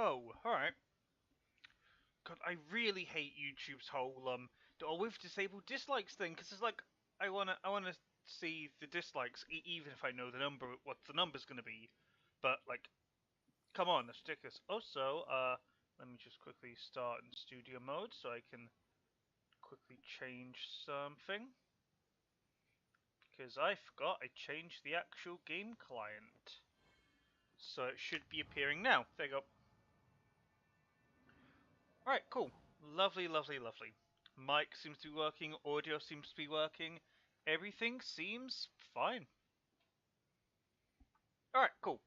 go. Alright. God, I really hate YouTube's whole with disabled dislikes thing, because it's like I wanna see the dislikes even if I know the number, what the number's gonna be. But like, come on, let's stick this. Also, let me just quickly start in studio mode so I can quickly change something. Because I forgot I changed the actual game client. So it should be appearing now. There you go. Alright, cool. Lovely, lovely, lovely. Mic seems to be working, audio seems to be working, everything seems fine. Alright, cool.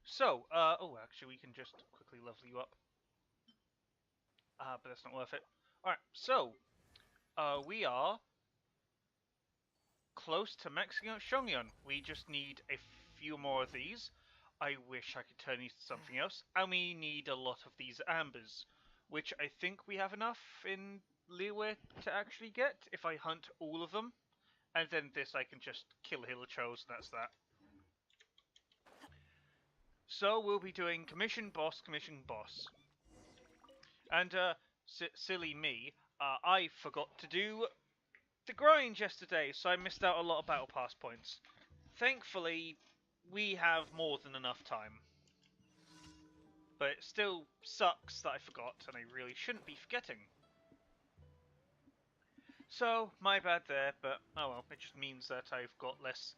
So, oh, actually, we can just quickly level you up. But that's not worth it. Alright, so, we are close to maxing out Chongyun. We just need a few more of these. I wish I could turn these to something else. And we need a lot of these ambers, which I think we have enough in Liyue to actually get if I hunt all of them. And then this I can just kill Hilichos, and that's that. So we'll be doing commission boss, commission boss. And silly me, I forgot to do the grind yesterday, so I missed out a lot of battle pass points. Thankfully, we have more than enough time. But it still sucks that I forgot, and I really shouldn't be forgetting. So, my bad there, but oh well, it just means that I've got less...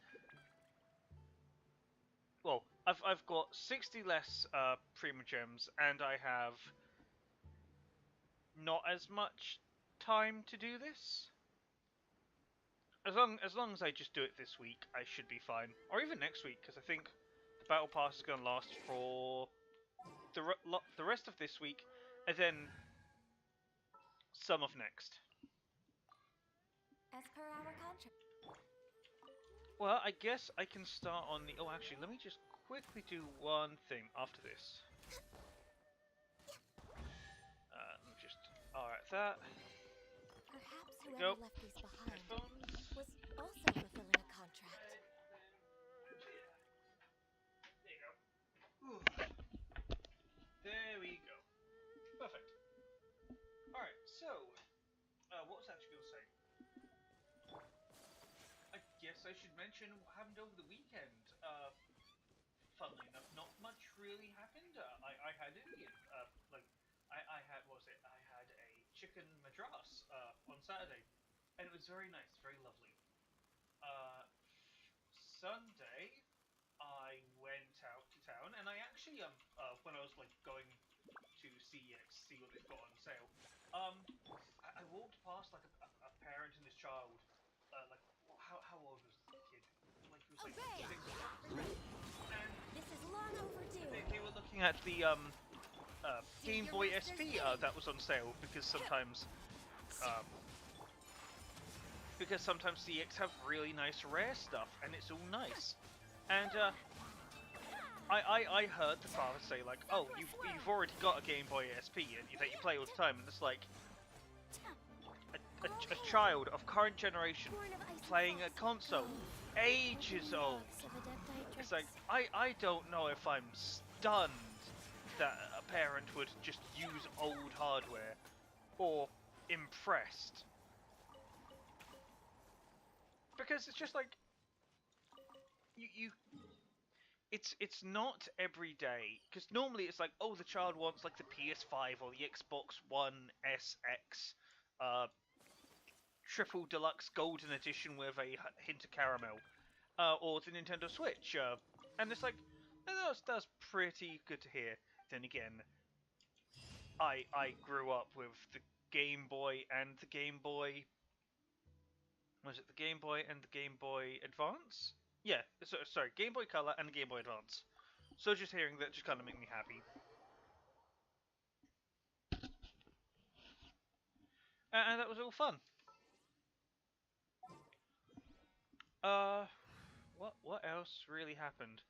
Well, I've got 60 less Prima Gems, and I have not as much time to do this. As long as I just do it this week, I should be fine. Or even next week, because I think the Battle Pass is going to last for the rest of this week, and then some of next. As per our contract. Well, I guess I can start on the... Oh, actually, let me just quickly do one thing after this. Let me just... Alright, that. Perhaps There whoever go. left these behind Headphones. was also fulfilling a contract. There you go. Ooh. There we go. Perfect. Alright, so... what was I actually going to say? I guess I should mention what happened over the weekend. Funnily enough, not much really happened. I had Indian. I had, what was it? I had a chicken madras on Saturday. And it was very nice, very lovely. Sunday, I went out to town, and I actually, when I was, like, going to CEX, see what they've got on sale, I walked past, like, a parent and his child, like, how old was the kid? Like, he was, like, 6. And This is long overdue. they were looking at the, Game Boy SP, that was on sale, because sometimes CX have really nice rare stuff, and it's all nice. And, I heard the father say, like, oh, you've already got a Game Boy SP that you play all the time, and it's like, a child of current generation playing a console, ages old. It's like, I don't know if I'm stunned that a parent would just use old hardware, or impressed. Because it's just like, it's not every day, because normally it's like, oh, the child wants like the PS5 or the Xbox One SX, triple deluxe golden edition with a hint of caramel, or the Nintendo Switch, and it's like, that's pretty good to hear. Then again, I grew up with the Game Boy and the Game Boy. Was it the Game Boy and the Game Boy Advance? Yeah, sorry, Game Boy Color and the Game Boy Advance. So just hearing that just kind of made me happy. And that was all fun. What else really happened?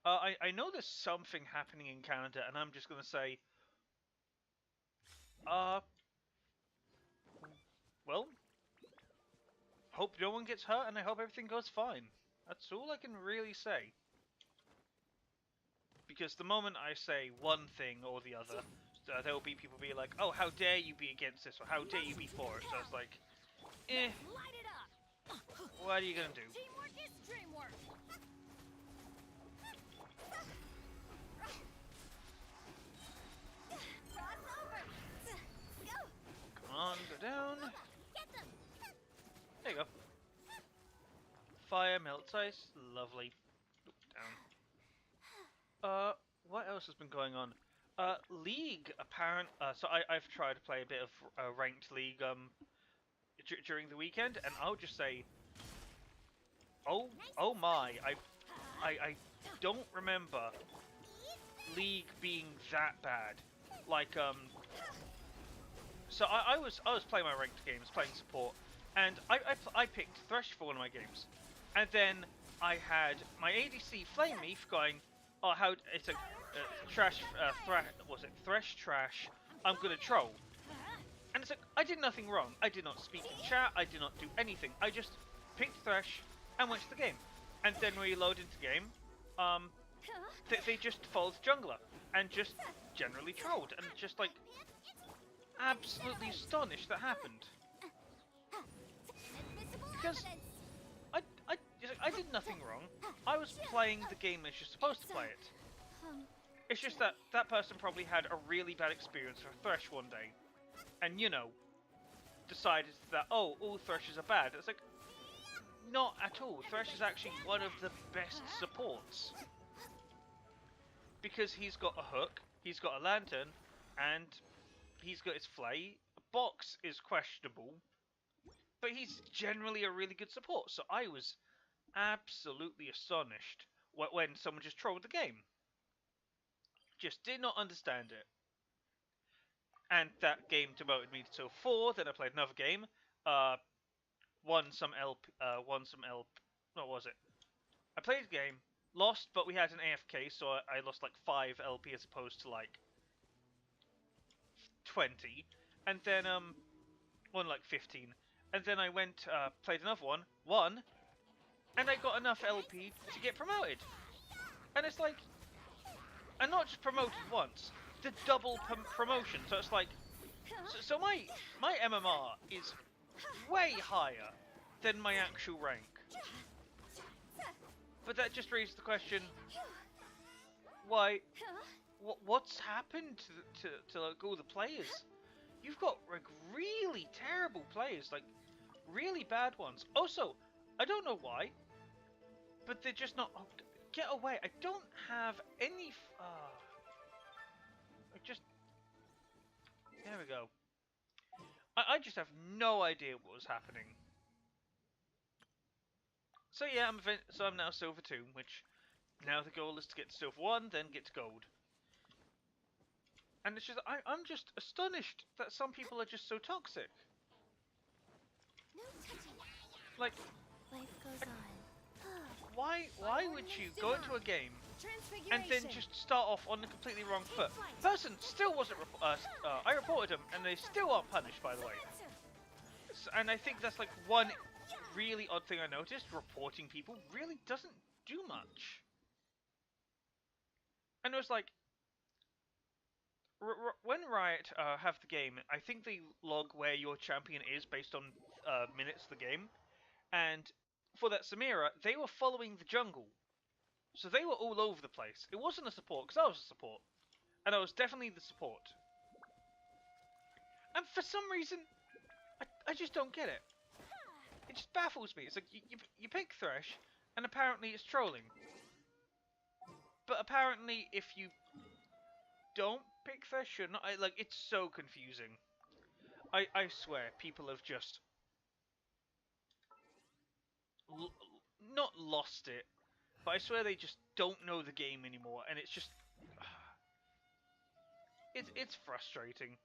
I know there's something happening in Canada, and I'm just gonna say, well, hope no one gets hurt, and I hope everything goes fine. That's all I can really say. because the moment I say one thing or the other, there will be people be like, "Oh, how dare you be against this?" or "How dare you be for it?" So it's like, eh, Light it up. what are you gonna do? Teamwork is dreamwork. Cross over. Go. Come on, go down. Get them. There you go. Fire melts ice, lovely. Oop, down. What else has been going on? League apparent. So I've tried to play a bit of ranked league during the weekend, and I'll just say, oh my, I don't remember league being that bad. Like so I was playing my ranked games, playing support, and I picked Thresh for one of my games, and then I had my ADC flame me for going, oh how it's a trash was it Thresh trash? I'm gonna troll. And it's like, I did nothing wrong. I did not speak in chat. I did not do anything. I just picked Thresh and went to the game. And then reload into game. They just followed jungler and just generally trolled. And just like, absolutely astonished that happened. Because I did nothing wrong. I was playing the game as you're supposed to play it. It's just that that person probably had a really bad experience with Thresh one day. And, you know, decided that, oh, all Threshers are bad. It's like, not at all. Thresh is actually one of the best supports. Because he's got a hook, he's got a lantern, and he's got his flay. Box is questionable, but he's generally a really good support. So I was absolutely astonished when someone just trolled the game. Just did not understand it. And that game demoted me to Tier 4, then I played another game, won some LP, what was it? I played a game, lost, but we had an AFK, so I lost like 5 LP as opposed to like 20, and then, won like 15, and then I went, played another one, won, and I got enough LP to get promoted. And it's like, and not just promoted once, the double promotion, so it's like, so my MMR is way higher than my actual rank. But that just raises the question, why, what's happened to like all the players? You've got like really terrible players, like really bad ones. Also, I don't know why, but they're just not, oh, get away, I don't have any, I just, there we go. I just have no idea what was happening. So yeah, I'm now Silver 2, which now the goal is to get to Silver 1, then get to Gold. And it's just, I'm just astonished that some people are just so toxic. No touching. Like, Life goes on. why would you go into a game and then just start off on the completely wrong foot? Person still wasn't, I reported them, and they still aren't punished, by the way. And I think that's like one really odd thing I noticed. Reporting people really doesn't do much. And it was like, when Riot have the game, I think they log where your champion is based on minutes of the game. And for that Samira, they were following the jungle. So they were all over the place. It wasn't a support, because I was a support. And I was definitely the support. And for some reason, I just don't get it. It just baffles me. It's like, you pick Thresh, and apparently it's trolling. But apparently, if you don't pick Thresh, you're not. Like, it's so confusing. I swear, people have just not lost it, but I swear they just don't know the game anymore, and it's just it's frustrating.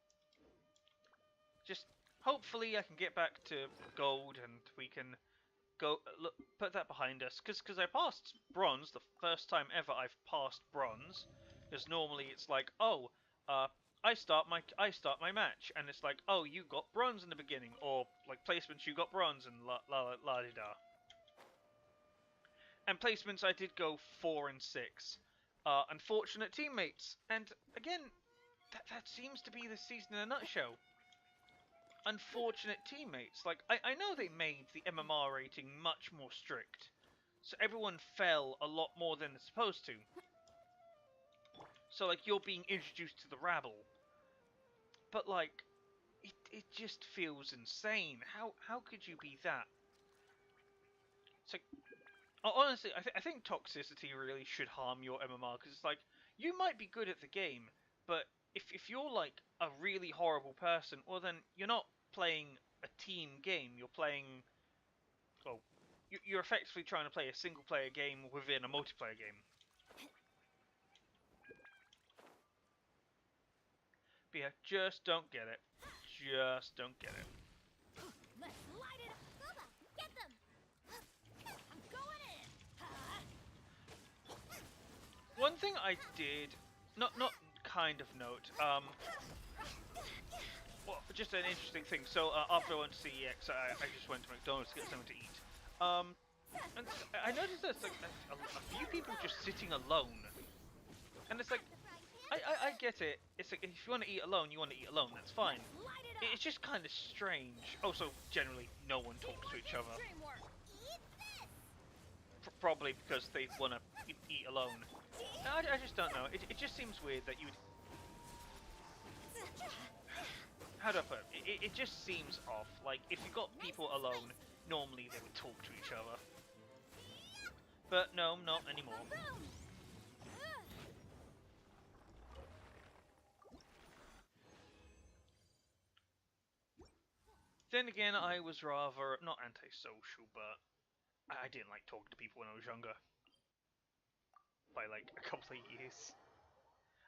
Just hopefully I can get back to Gold and we can go look, put that behind us, because I passed Bronze the first time ever I've passed Bronze, because normally it's like, oh, I start my match, and it's like, oh, you got Bronze in the beginning, or like placements, you got Bronze, and la di da. And placements, I did go 4 and 6, unfortunate teammates. And again, that seems to be the season in a nutshell. Unfortunate teammates. Like, I know they made the MMR rating much more strict, so everyone fell a lot more than they're supposed to. So, like, you're being introduced to the rabble. But, like, it just feels insane. How could you be that? It's like, honestly, I think toxicity really should harm your MMR, because it's like, you might be good at the game, but if you're like a really horrible person, well then you're not playing a team game. You're playing, well, you're effectively trying to play a single player game within a multiplayer game. But yeah, just don't get it. Just don't get it. Let's light it up. Boba, get them. I'm going in. One thing I did, not kind of note, well, just an interesting thing. So after I went to CEX, I just went to McDonald's to get something to eat. And I noticed there's like a few people just sitting alone, and it's like, I get it. It's like, if you want to eat alone, you want to eat alone. That's fine. It's just kind of strange. Also, generally, no one talks to each other. Probably because they want to eat alone. I just don't know. It just seems weird that you would... How do I put it? It just seems off. Like, if you got people alone, normally they would talk to each other. But no, not anymore. Then again, I was rather, not antisocial, but I didn't like talking to people when I was younger. By like a couple of years.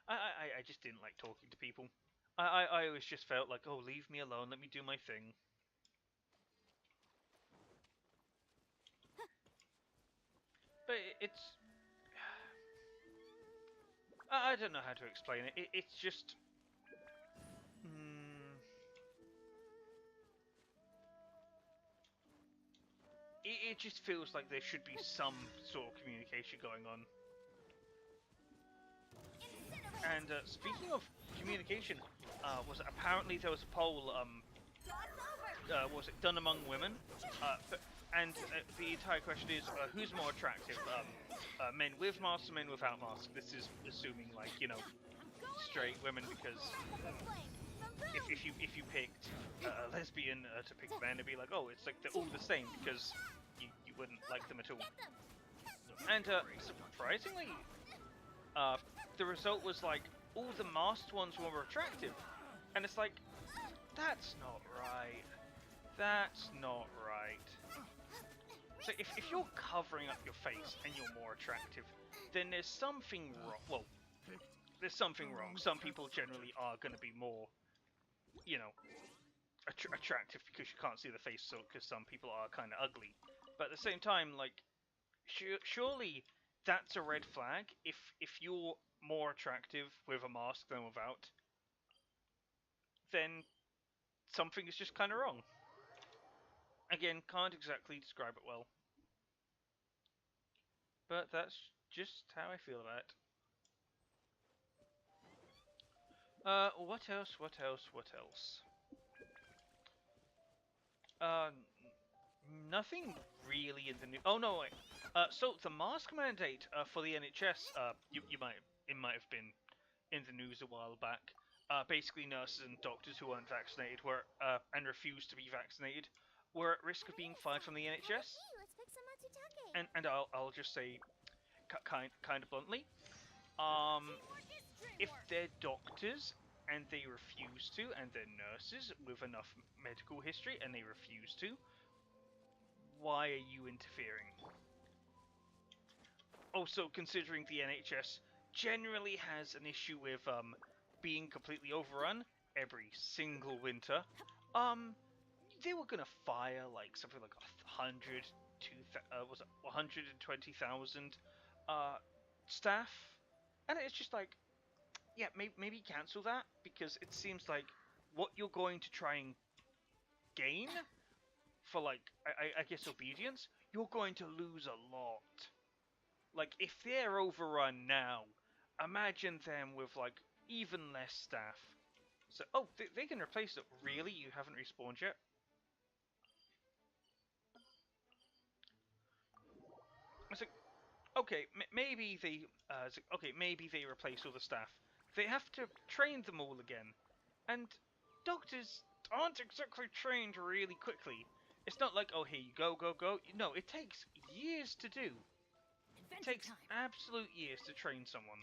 I just didn't like talking to people. I always just felt like, oh, leave me alone, let me do my thing. But it's... I don't know how to explain it. It's just... It just feels like there should be some sort of communication going on. And speaking of communication, apparently there was a poll, was it done among women? And the entire question is, who's more attractive? Men with masks or men without masks? This is assuming, like, you know, straight women, because if you picked a lesbian to pick a man, it'd be like, oh, it's like they're all the same, because you wouldn't like them at all. And surprisingly, the result was like all the masked ones were more attractive, and it's like, that's not right. That's not right. So if you're covering up your face and you're more attractive, then there's something wrong. Well, there's something wrong. Some people generally are going to be more, you know, attractive because you can't see the face, so because some people are kind of ugly. But at the same time, like, surely that's a red flag if you're more attractive with a mask than without. Then something is just kind of wrong. Again, can't exactly describe it well. But that's just how I feel about it. What else? What else? What else? Nothing really in the new. Oh no, wait. So the mask mandate for the NHS, it might have been in the news a while back. Basically, nurses and doctors who weren't vaccinated and refused to be vaccinated were at risk of being fired from the NHS. And I'll just say, kind of bluntly, if they're doctors and they refuse to, and they're nurses with enough medical history and they refuse to, why are you interfering? Also, considering the NHS generally has an issue with being completely overrun every single winter, they were gonna fire like something like 120,000 staff, and it's just like, yeah, maybe cancel that, because it seems like what you're going to try and gain for, like, I guess obedience, you're going to lose a lot. Like, if they're overrun now, imagine them with like even less staff. So, oh, they can replace it. Really? You haven't respawned yet? It's like, okay, maybe they, it's like, okay, maybe they replace all the staff. They have to train them all again, and doctors aren't exactly trained really quickly. It's not like, oh, here you go, go, go. No, it takes years to do. It Adventure takes time. absolute years to train someone,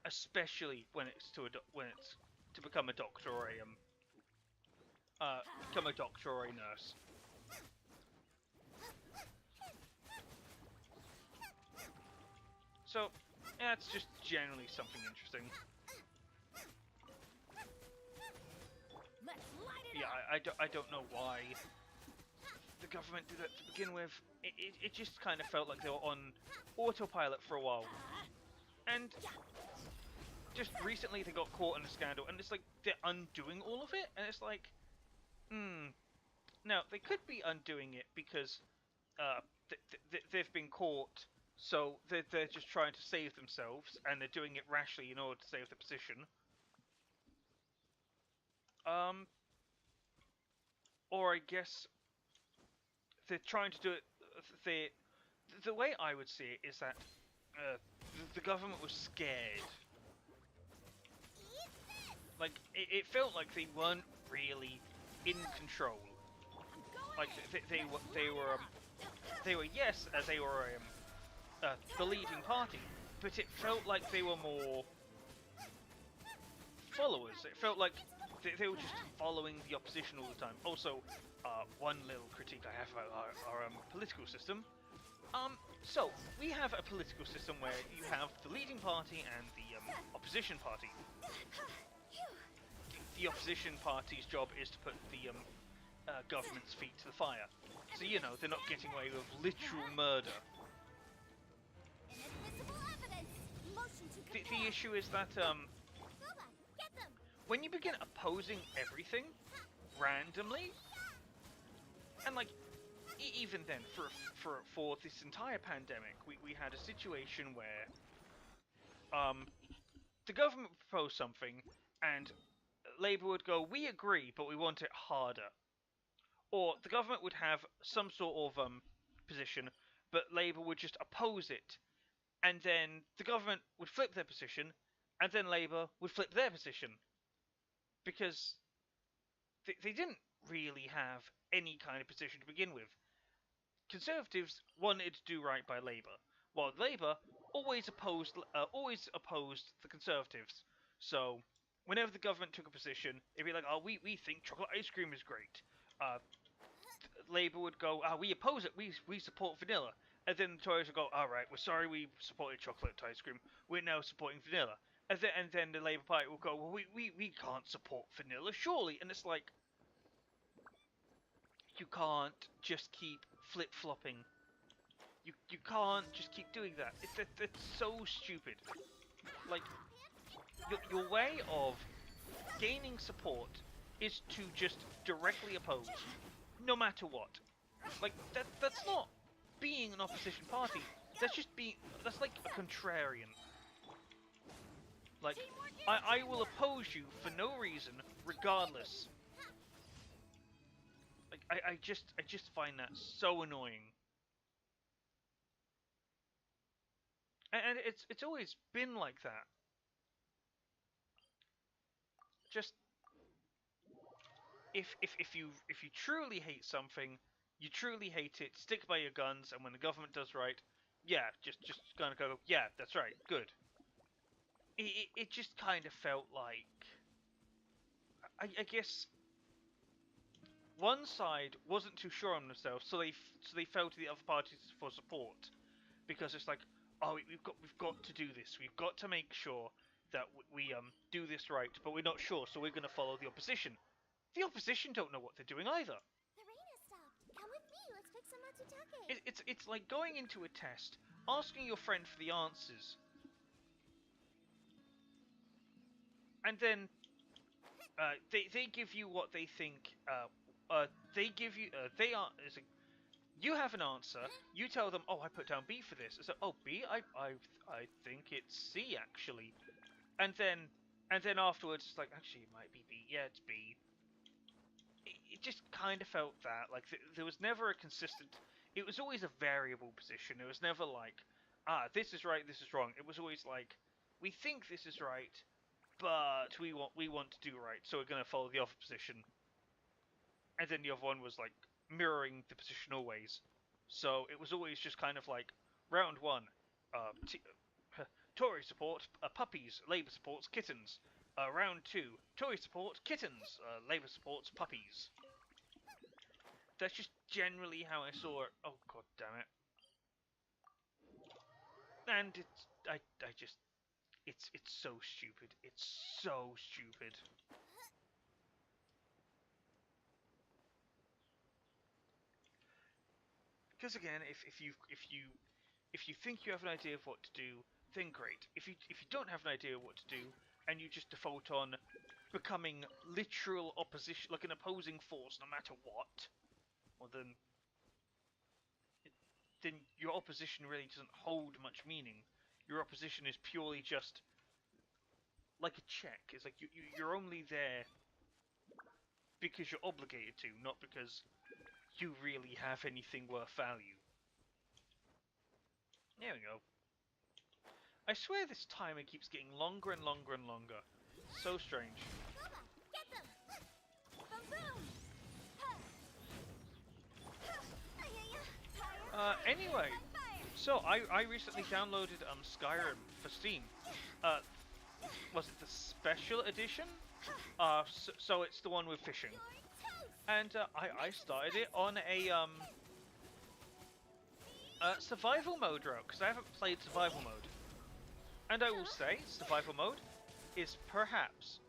especially when it's when it's to become a doctor or a become a doctor or a nurse. So, yeah, it's just generally something interesting. Let's light it Yeah, up. I don't know why the government did that to begin with. It just kind of felt like they were on autopilot for a while. And just recently they got caught in a scandal, and it's like they're undoing all of it, and it's like, now they could be undoing it because they've been caught, so they're just trying to save themselves, and they're doing it rashly in order to save the position. Um, or I guess they're trying to do it. They the way I would see it is that the government was scared. Like it felt like they weren't really in control. Like they were yes, they were the leading party, but it felt like they were more followers. It felt like they were just following the opposition all the time. Also, one little critique I have about our political system. So we have a political system where you have the leading party and the opposition party. The opposition party's job is to put the government's feet to the fire. So, you know, they're not getting away with literal murder. Inadmissible evidence. Motion to The compare. issue is that Boba, get them. when you begin opposing everything randomly, and like even then for this entire pandemic, we had a situation where the government proposed something and Labour would go, we agree, but we want it harder. Or the government would have some sort of position, but Labour would just oppose it, and then the government would flip their position, and then Labour would flip their position, because they didn't really have any kind of position to begin with. Conservatives wanted to do right by Labour, while Labour always opposed the Conservatives. So whenever the government took a position, it'd be like, oh, we think chocolate ice cream is great. Labour would go, we oppose it, we support vanilla. And then the Tories would go, alright, we're sorry we supported chocolate ice cream, we're now supporting vanilla. And then the Labour Party will go, well, we can't support vanilla, surely. And it's like, you can't just keep flip-flopping. You can't just keep doing that. It's so stupid. Like, your way of gaining support is to just directly oppose, no matter what. Like, that's not being an opposition party. That's like a contrarian. Like, I will oppose you for no reason, regardless. Like, I just find that so annoying. And it's always been like that. Just if you truly hate something, you truly hate it, stick by your guns, and when the government does right, yeah, just gonna go, yeah, that's right, good. It just kind of felt like, I guess one side wasn't too sure on themselves, so they fell to the other parties for support, because it's like, oh, we've got to do this, we've got to make sure that we do this right, but we're not sure, so we're gonna follow the opposition. The opposition don't know what they're doing either. The rain has stopped. Come with me. Let's pick some matsutake. It's like going into a test, asking your friend for the answers, and then they give you what they think. They give you they are. It's like, You have an answer. You tell them, "Oh, I put down B for this." So, "Oh, B? I think it's C actually." And then afterwards, it's like, "Actually, it might be B. Yeah, it's B." It just kind of felt that like there was never a consistent. It was always a variable position. It was never like, this is right, this is wrong. It was always like, we think this is right, but we want to do right, so we're going to follow the other position. And then the other one was like mirroring the position always. So it was always just kind of like round one, Tory support puppies, Labour supports kittens. Round two, Tory support kittens, Labour supports puppies. That's just generally how I saw it. Oh god damn it! And I just it's so stupid. It's so stupid. Because again, if you think you have an idea of what to do, then great. If you don't have an idea of what to do, and you just default on becoming literal opposition, like an opposing force, no matter what, well then your opposition really doesn't hold much meaning. Your opposition is purely just like a check. It's like you're only there because you're obligated to, not because you really have anything worth value. There we go. I swear this timer keeps getting longer and longer and longer. So strange. Booba, get them! Boom, boom! Anyway, so I recently downloaded Skyrim for Steam. Was it the special edition? So it's the one with fishing. And I started it on a survival mode route because I haven't played survival mode. And I will say, survival mode is perhaps,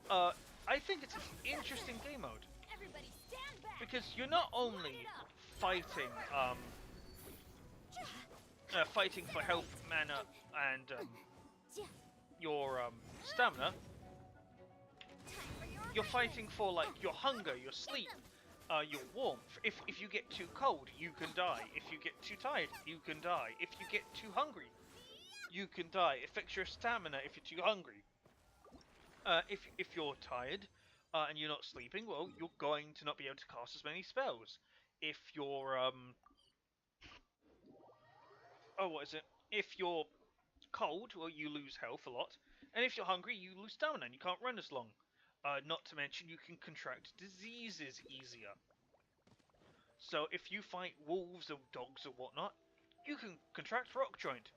I think it's an interesting game mode. Because you're not only fighting, fighting for health, mana, and your stamina. You're fighting for like your hunger, your sleep, your warmth. If you get too cold, you can die. If you get too tired, you can die. If you get too hungry, you can die. It affects your stamina if you're too hungry. If you're tired and you're not sleeping, well, you're going to not be able to cast as many spells. If you're what is it? If you're cold, well, you lose health a lot, and if you're hungry, you lose stamina and you can't run as long. Not to mention, you can contract diseases easier. So if you fight wolves or dogs or whatnot, you can contract rock joint,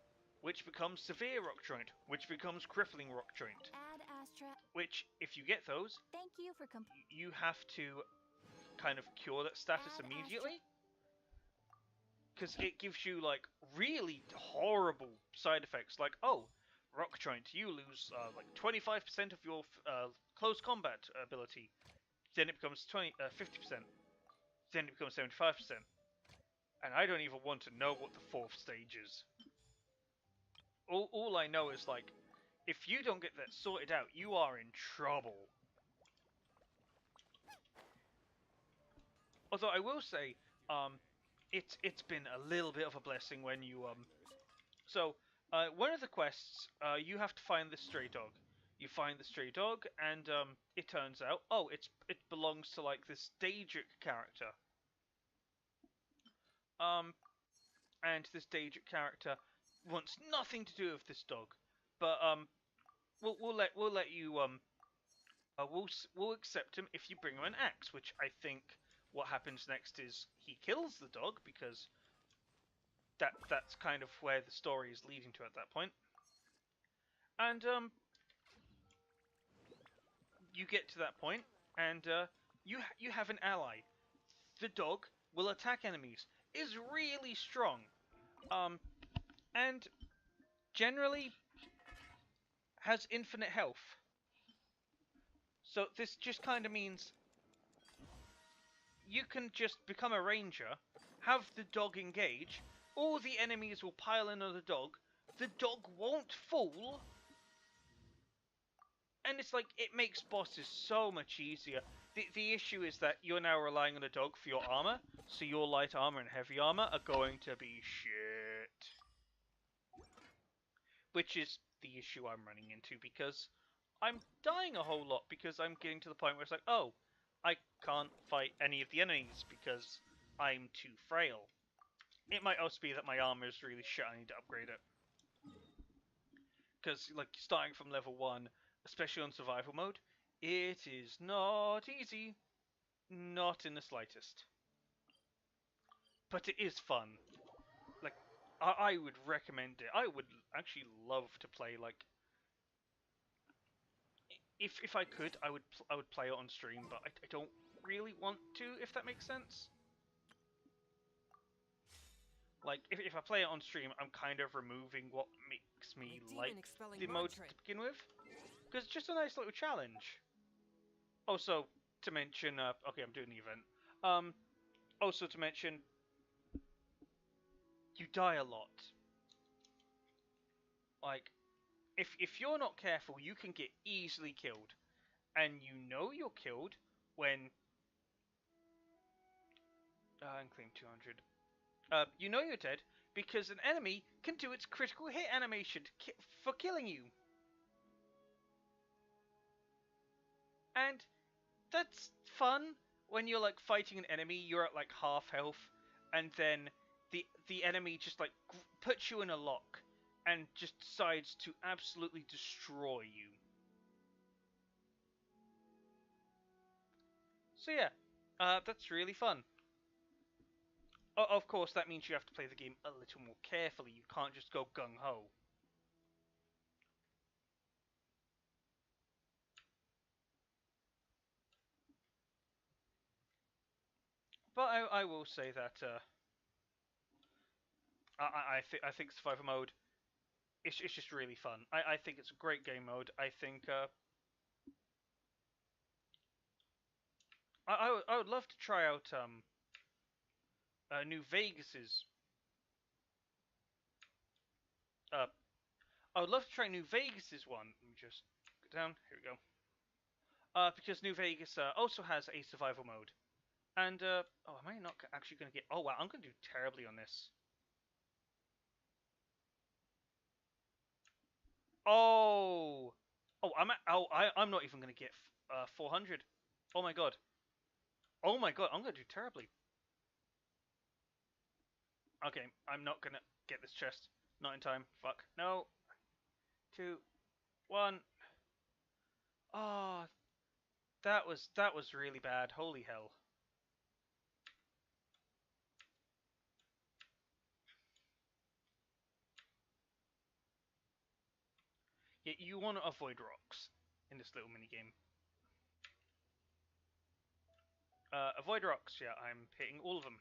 which becomes severe rock joint, which becomes crippling rock joint. Add Astra. Which, if you get those, Thank you for you have to kind of cure that status immediately. Because it gives you like really horrible side effects, like, oh, rock joint, you lose like 25% of your close combat ability. Then it becomes 50%. Then it becomes 75%. And I don't even want to know what the fourth stage is. All I know is, like, if you don't get that sorted out, you are in trouble. Although I will say, it's been a little bit of a blessing when you one of the quests, you have to find the stray dog. You find the stray dog, and it turns out, oh, it belongs to like this Daedric character. And this Daedric character wants nothing to do with this dog, but we'll let you we'll accept him if you bring him an axe, which I think what happens next is he kills the dog, because that's kind of where the story is leading to at that point. And you get to that point, and you have an ally. The dog will attack enemies, is really strong, and generally has infinite health. So this just kind of means you can just become a ranger, have the dog engage, all the enemies will pile in on the dog won't fall, And it's like, it makes bosses so much easier. The issue is that you're now relying on a dog for your armor, so your light armor and heavy armor are going to be shit. Which is the issue I'm running into, because I'm dying a whole lot, because I'm getting to the point where it's like, oh, I can't fight any of the enemies because I'm too frail. It might also be that my armor is really shit, I need to upgrade it. Because, like, starting from level 1, especially on survival mode, it is not easy. Not in the slightest. But it is fun. Like, I would recommend it. I would actually love to play, like... If I could, I would play it on stream, but I don't really want to, if that makes sense. Like, if I play it on stream, I'm kind of removing what makes me like the mode to begin with. Because it's just a nice little challenge. Also, to mention, okay, I'm doing the event. Also to mention, you die a lot. Like, if you're not careful, you can get easily killed. And you know you're killed when... and claim 200. You know you're dead because an enemy can do its critical hit animation for killing you. And that's fun when you're like fighting an enemy, you're at like half health, and then the enemy just like puts you in a lock and just decides to absolutely destroy you. So yeah, that's really fun. Of course, that means you have to play the game a little more carefully. You can't just go gung-ho. But I will say that I think survival mode it's just really fun. I think it's a great game mode. I think I would love to try out New Vegas's I would love to try New Vegas's one. Let me just go down. Here we go. Because New Vegas also has a survival mode. And, oh, am I not actually going to get... Oh, wow, I'm going to do terribly on this. Oh! Oh, I'm not even going to get 400. Oh, my God. Oh, my God, I'm going to do terribly. Okay, I'm not going to get this chest. Not in time. Fuck. No. 2, 1. Oh, that was really bad. Holy hell. Yeah, you want to avoid rocks in this little minigame. Avoid rocks, yeah, I'm hitting all of them.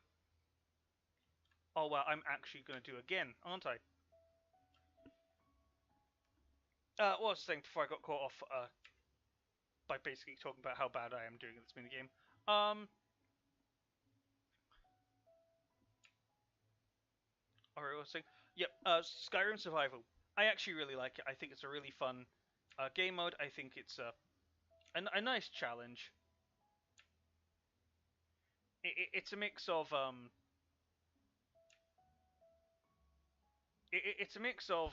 Oh, well, I'm actually going to do again, aren't I? What was I saying before I got caught off by basically talking about how bad I am doing this minigame? Alright, what was I saying? Yep, Skyrim Survival. I actually really like it. I think it's a really fun game mode. I think it's a nice challenge. It's a mix of it's a mix of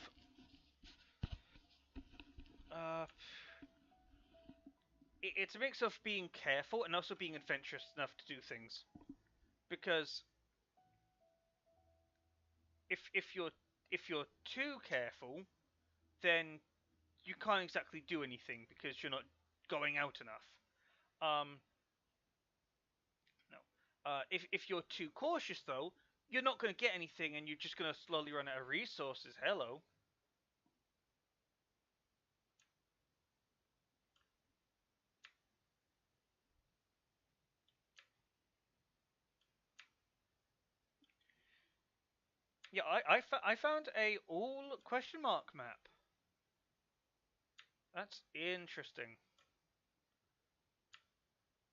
it's a mix of being careful and also being adventurous enough to do things. Because if you're too careful, then you can't exactly do anything because you're not going out enough. No. If you're too cautious though, you're not going to get anything and you're just going to slowly run out of resources. Hello. Yeah, I found a all question mark map. That's interesting.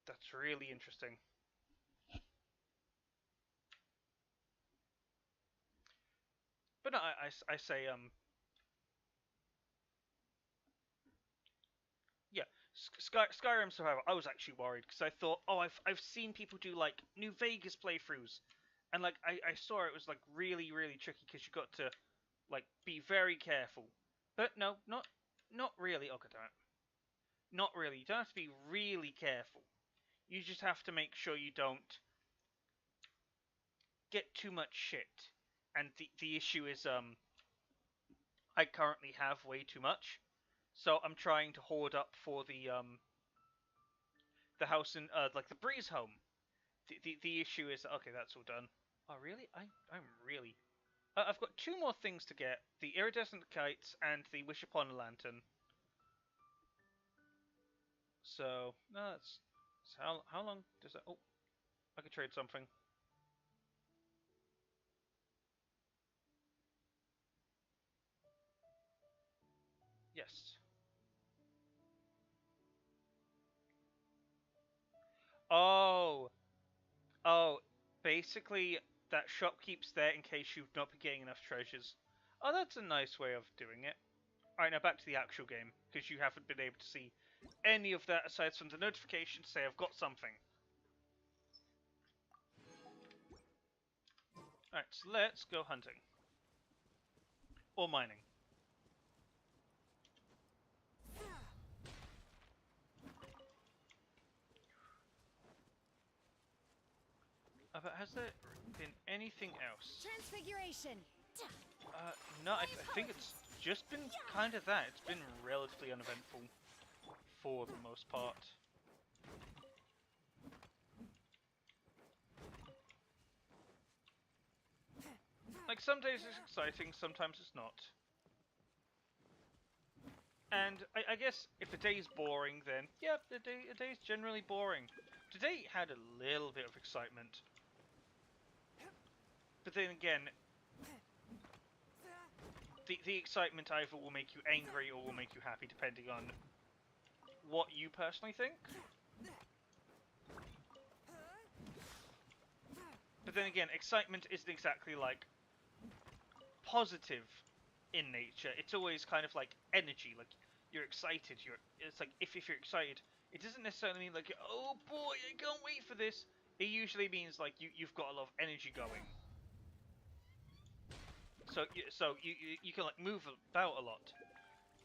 That's really interesting. But no, I say Skyrim Survival, I was actually worried because I thought, oh, I've seen people do like New Vegas playthroughs, and like I saw it was like really tricky because you got to like be very careful. But no, not really. Oh god damn it. Not really. You don't have to be really careful. You just have to make sure you don't get too much shit. And the issue is I currently have way too much, so I'm trying to hoard up for the house in like the breeze home. The issue is okay. That's all done. Oh really? I'm really. I've got two more things to get: the iridescent kites and the wish upon a lantern. So no, that's how long does that? Oh, I could trade something. Yes. Oh, oh. Basically, that shop keeps there in case you've not been getting enough treasures. Oh, that's a nice way of doing it. Alright, now back to the actual game, because you haven't been able to see any of that aside from the notification to say I've got something. Alright, so let's go hunting. Or mining. But has there been anything else? Transfiguration. No, I think it's just been kind of that. It's been relatively uneventful for the most part. Like, some days it's exciting, sometimes it's not. And I guess if a day is boring, then, yeah, a day is generally boring. Today had a little bit of excitement. But then again, the excitement either will make you angry or will make you happy, depending on what you personally think. But then again, excitement isn't exactly like positive in nature. It's always kind of like energy. Like you're excited. It's like if you're excited, it doesn't necessarily mean like oh boy, I can't wait for this. It usually means like you've got a lot of energy going. So you can like move about a lot.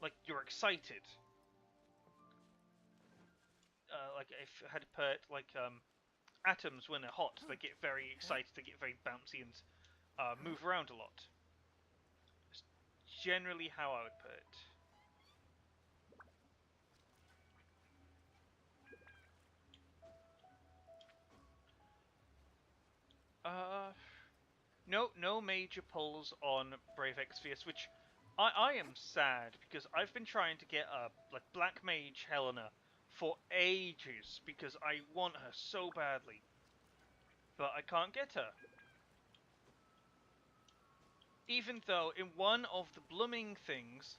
Like you're excited. Like if I had put like atoms when they're hot, they get very excited, they get very bouncy and move around a lot. It's generally how I would put it. No major pulls on Brave Exvius, which I am sad because I've been trying to get a like Black Mage Helena for ages because I want her so badly, but I can't get her. Even though in one of the blooming things,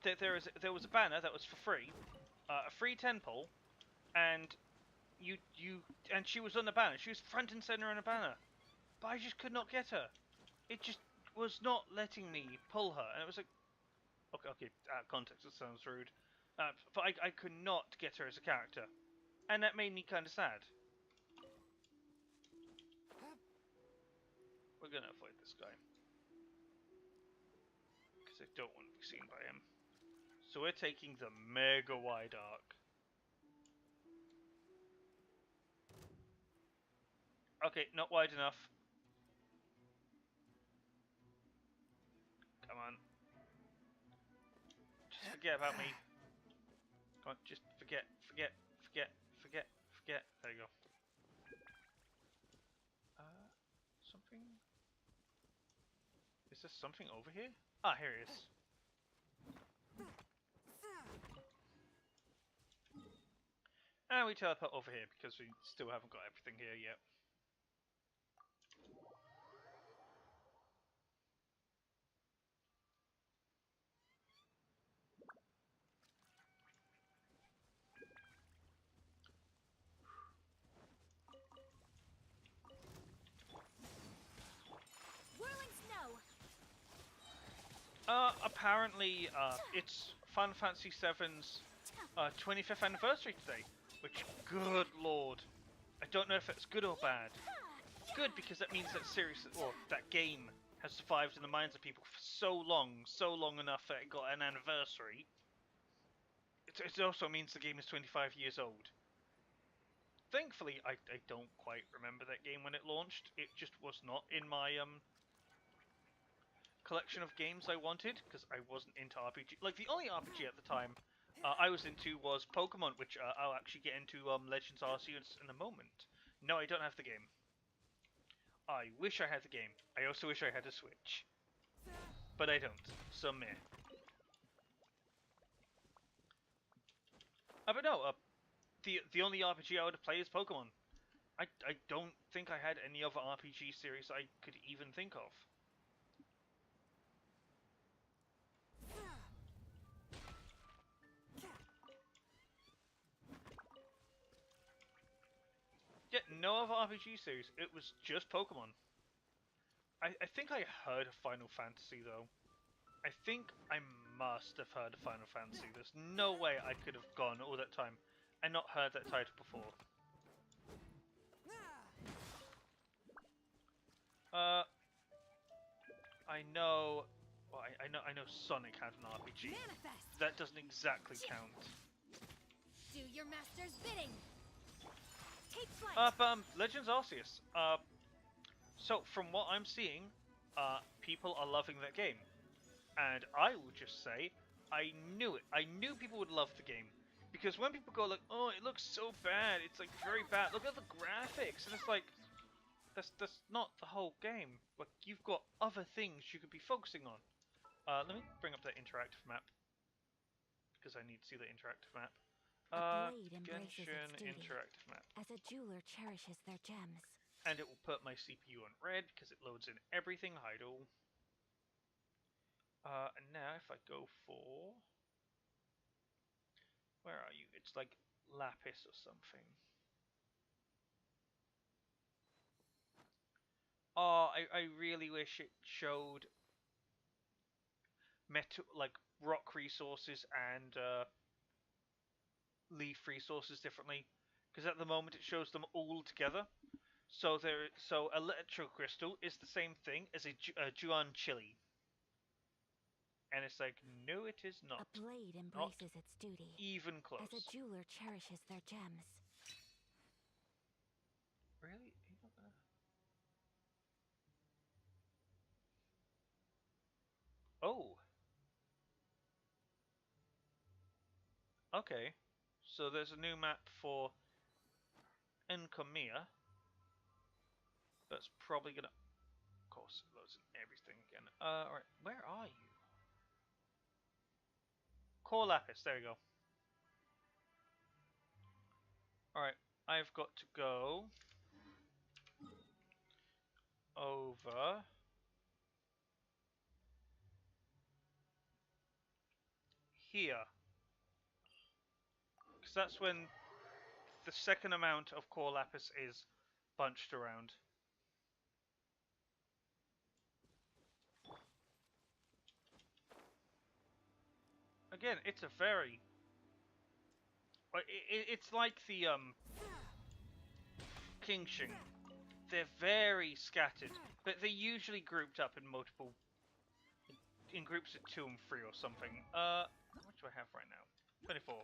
there was a banner that was for free, a free 10 pull, and and she was on the banner. She was front and center on a banner, but I just could not get her. It just was not letting me pull her, and it was like, okay, out of context, it sounds rude, but I could not get her as a character, and that made me kind of sad. We're gonna avoid this guy because I don't want to be seen by him. So we're taking the mega wide arc. Okay, not wide enough. Come on. Just forget about me. Come on, just forget. There you go. Something? Is there something over here? Ah, here it is. And we teleport over here because we still haven't got everything here yet. Apparently, it's Final Fantasy VII's 25th anniversary today, which, good lord, I don't know if it's good or bad. Good because that means that series, or that game, has survived in the minds of people for so long enough that it got an anniversary. It also means the game is 25 years old. Thankfully, I don't quite remember that game when it launched. It just was not in my collection of games I wanted, because I wasn't into RPG. Like, the only RPG at the time I was into was Pokemon, which I'll actually get into Legends Arceus in a moment. No, I don't have the game. I wish I had the game. I also wish I had a Switch. But I don't, so meh. But no, the only RPG I would play is Pokemon. I don't think I had any other RPG series I could even think of. Yeah, no other RPG series. It was just Pokemon. I think I heard of Final Fantasy though. I think I must have heard of Final Fantasy. There's no way I could have gone all that time and not heard that title before. I know. Well, I know Sonic had an RPG. Manifest. That doesn't exactly count. Do your master's bidding. Take flight. But Legends Arceus. So from what I'm seeing, people are loving that game, and I will just say, I knew it. I knew people would love the game, because when people go like, "Oh, it looks so bad," it's like very bad. Look at the graphics, and it's like, that's not the whole game. Like, you've got other things you could be focusing on. Let me bring up that interactive map, because I need to see the interactive map. A blade embraces Genshin its duty, interactive map. as a jeweler cherishes their gems. And it will put my CPU on red because it loads in everything idle. And now if I go for... Where are you? It's like Lapis or something. Oh, I really wish it showed metal, like rock resources and leaf resources differently. Because at the moment it shows them all together. So electro crystal is the same thing as a Juan chili, and it's like, no, it is not. A blade embraces its duty, Even close. as a jeweler cherishes their gems. Really? You're not gonna... Oh. Okay. So there's a new map for Encomia. That's probably gonna... Of course, it loads in everything again. Alright, where are you? Core Lapis, there we go. Alright, I've got to go over here. Because that's when the second amount of Core Lapis is bunched around. Again, it's a very... It's like the Kingshing. They're very scattered, but they're usually grouped up in multiple... in groups of 2 and 3 or something. How much do I have right now? 24.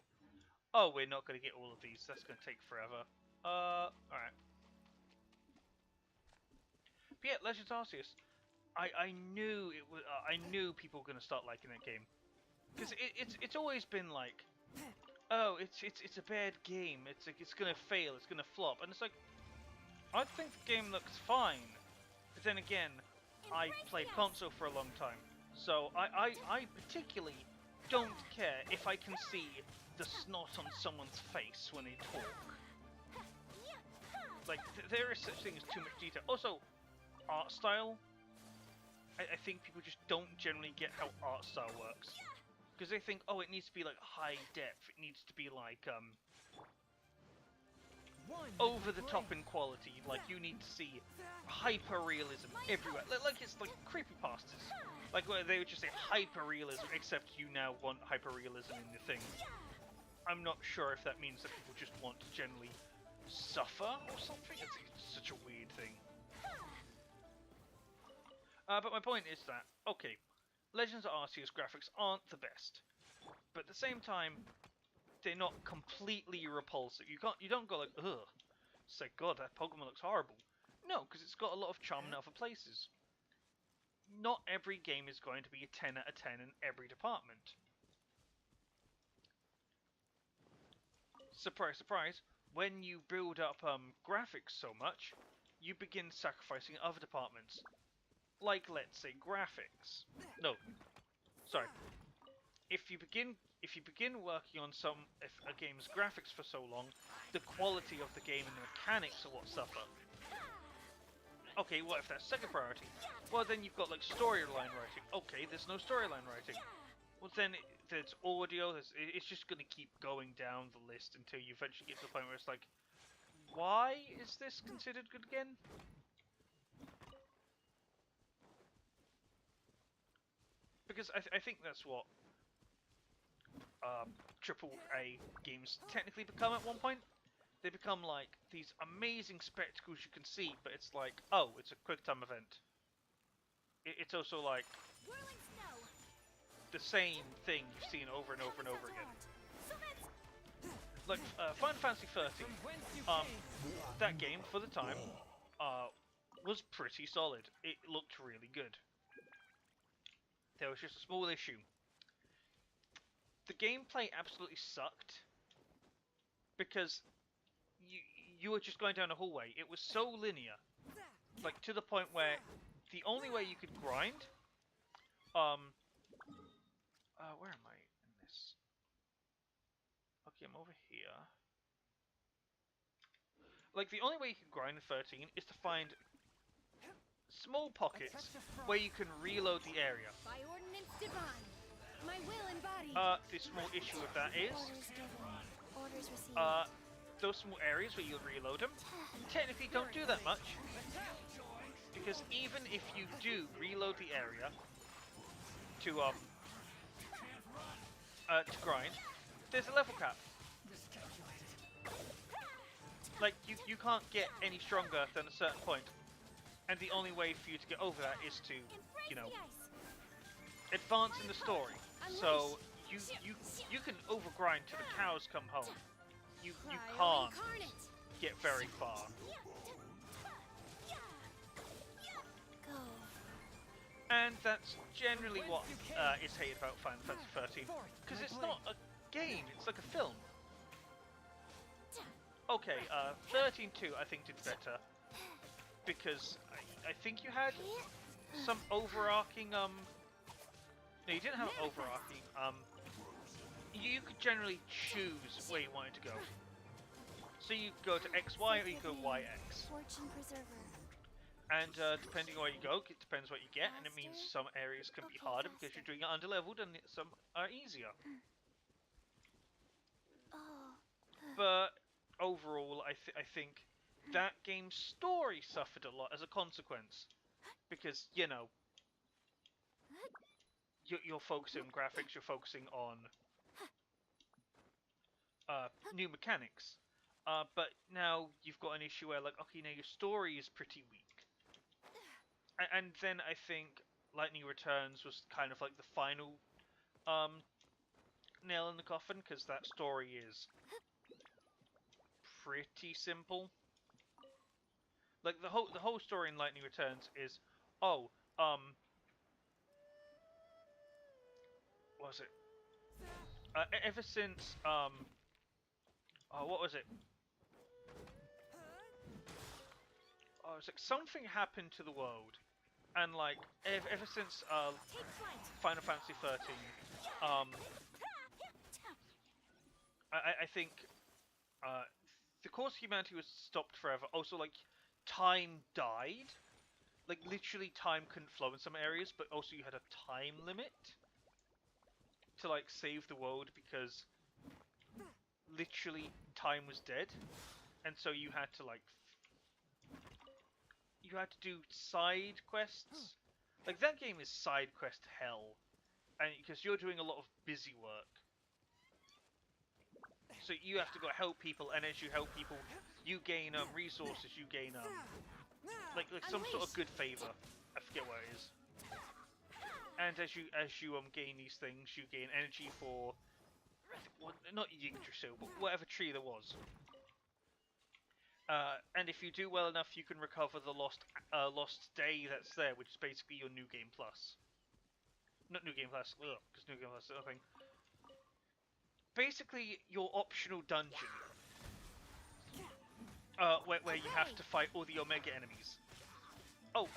Oh, we're not going to get all of these. That's going to take forever. Alright. But yeah, Legends Arceus. I knew it was. I knew people were going to start liking that game, because it's always been like, oh, it's a bad game. It's like, it's gonna fail. It's gonna flop. And it's like, I think the game looks fine. But then again, I played console for a long time, so I particularly don't care if I can see the snot on someone's face when they talk. Like, there is such thing as too much detail. Also, art style. I think people just don't generally get how art style works. Because they think, oh, it needs to be like high depth, it needs to be like over the top in quality, like you need to see hyper realism everywhere. Like it's like creepypastas. Like where they would just say hyper realism, except you now want hyper realism in the thing. I'm not sure if that means that people just want to generally suffer or something. It's such a weird thing. But my point is that, okay, Legends of Arceus graphics aren't the best, but at the same time, they're not completely repulsive. You don't go like, ugh, say, God, that Pokemon looks horrible. No, because it's got a lot of charm in other places. Not every game is going to be a 10 out of 10 in every department. Surprise, surprise, when you build up graphics so much, you begin sacrificing other departments. Like, let's say, graphics. No, sorry. If you begin working on a game's graphics for so long, the quality of the game and the mechanics are what suffer. Okay, what if that's second priority? Well, then you've got like storyline writing. Okay, there's no storyline writing. Well, then there's audio. It's just going to keep going down the list until you eventually get to the point where it's like, why is this considered good again? Because I think that's what AAA games technically become at one point. They become like these amazing spectacles you can see, but it's like, oh, it's a quick time event. It's also like the same thing you've seen over and over and over again. Like Final Fantasy 13, that game for the time was pretty solid. It looked really good. There was just a small issue. The gameplay absolutely sucked because you were just going down a hallway. It was so linear, like to the point where the only way you could grind, where am I in this? Okay, I'm over here. Like the only way you can grind in 13 is to find small pockets where you can reload the area. By ordinance divine, my will embodied. The small issue with that is, Orders received. those small areas where you'll reload them technically don't do that much, because even if you do reload the area to grind, there's a level cap. Like you can't get any stronger than a certain point, and the only way for you to get over that is to, you know, advance in the story. So you can overgrind till the cows come home. You can't get very far. Go. And that's generally what is hated about Final Fantasy 13, because it's not a game, it's like a film. Okay, 13-2 I think did better, because I think you had some overarching, no, you didn't have overarching, you could generally choose where you wanted to go. So you go to XY or you go YX. Fortune preserver. And depending on where you go, it depends what you get, and it means some areas can be harder because you're doing it underleveled, and some are easier. Oh. But overall, I think that game's story suffered a lot as a consequence, because you know you're focusing on graphics, you're focusing on new mechanics, but now you've got an issue where like, okay, now your story is pretty weak. And then I think Lightning Returns was kind of like the final nail in the coffin, because that story is pretty simple. Like the whole story in Lightning Returns is, oh, what was it? Ever since oh, what was it? Oh, it's like something happened to the world. And like ever since Final Fantasy 13, I think the course of humanity was stopped forever. Also, like time died. Like literally, time couldn't flow in some areas, but also you had a time limit to like save the world, because literally time was dead, and so you had to like you had to do side quests. Like that game is side quest hell, and because you're doing a lot of busy work. So you have to go help people, and as you help people, you gain resources. You gain like some sort of good favor. I forget what it is. And as you gain these things, you gain energy for well, not Yggdrasil, but whatever tree there was. And if you do well enough, you can recover the lost day that's there, which is basically your New Game Plus. Not New Game Plus, because New Game Plus is nothing. Basically, your optional dungeon, where you have to fight all the Omega enemies. Oh,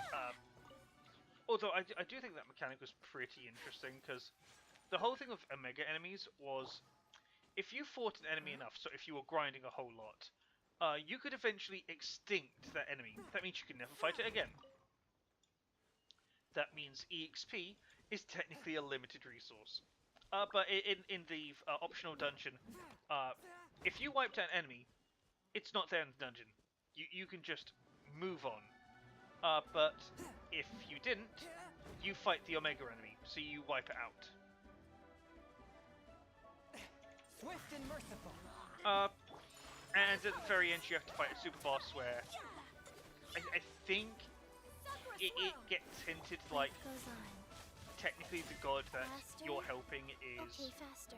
although I do think that mechanic was pretty interesting, because the whole thing of Omega enemies was, if you fought an enemy enough, so if you were grinding a whole lot, you could eventually extinct that enemy. That means you can never fight it again. That means EXP is technically a limited resource. But in the optional dungeon, if you wiped out an enemy, it's not there in the dungeon. You can just move on. But if you didn't, you fight the Omega enemy, so you wipe it out. Swift and merciful. And at the very end, you have to fight a super boss where I think it gets hinted like Goes on. technically the god that Faster? you're helping is Okay, faster.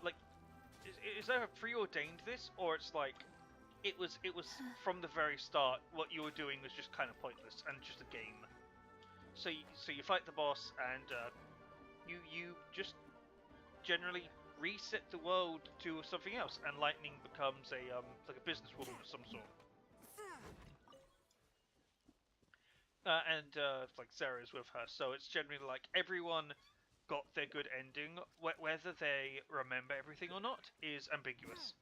like is there a preordained this, or it's like it was from the very start what you were doing was just kind of pointless and just a game. So you fight the boss and you just generally reset the world to something else, and Lightning becomes a like a businesswoman of some sort. And like Sarah's with her, so it's generally like everyone got their good ending. Whether they remember everything or not is ambiguous,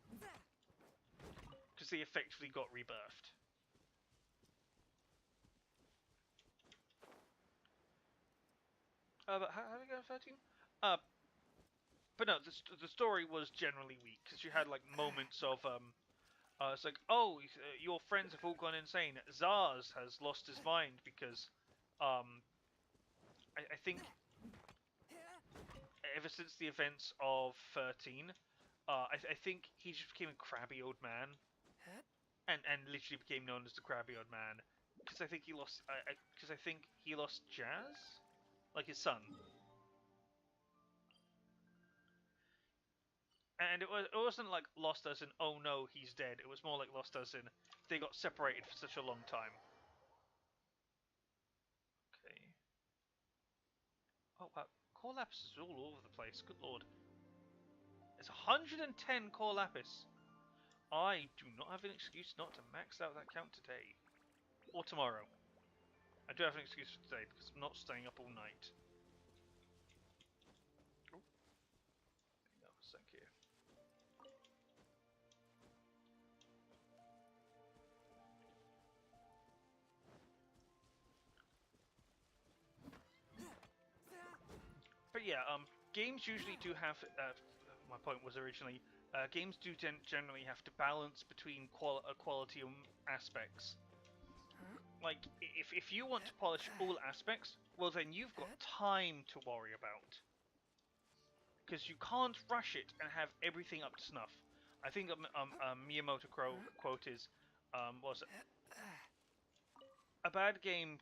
because they effectively got rebirthed. But how do we go 13? But no, the story was generally weak, because you had like moments of it's like, oh, your friends have all gone insane. Zaz has lost his mind because, I think, ever since the events of 13, I think he just became a crabby old man, and literally became known as the crabby old man, because I think he lost, because I think he lost Jazz, like his son. And it wasn't like lost as in, oh no, he's dead. It was more like lost as in, they got separated for such a long time. Okay. Oh wow, core lapis is all over the place, good lord. It's 110 core lapis. I do not have an excuse not to max out that count today. Or tomorrow. I do have an excuse for today, because I'm not staying up all night. Oh. Hang on a sec here. But yeah, games usually do have. My point was originally, games do generally have to balance between quality aspects. Like, if you want to polish all aspects, well then you've got time to worry about, because you can't rush it and have everything up to snuff. I think Miyamoto quote is, was it a bad game?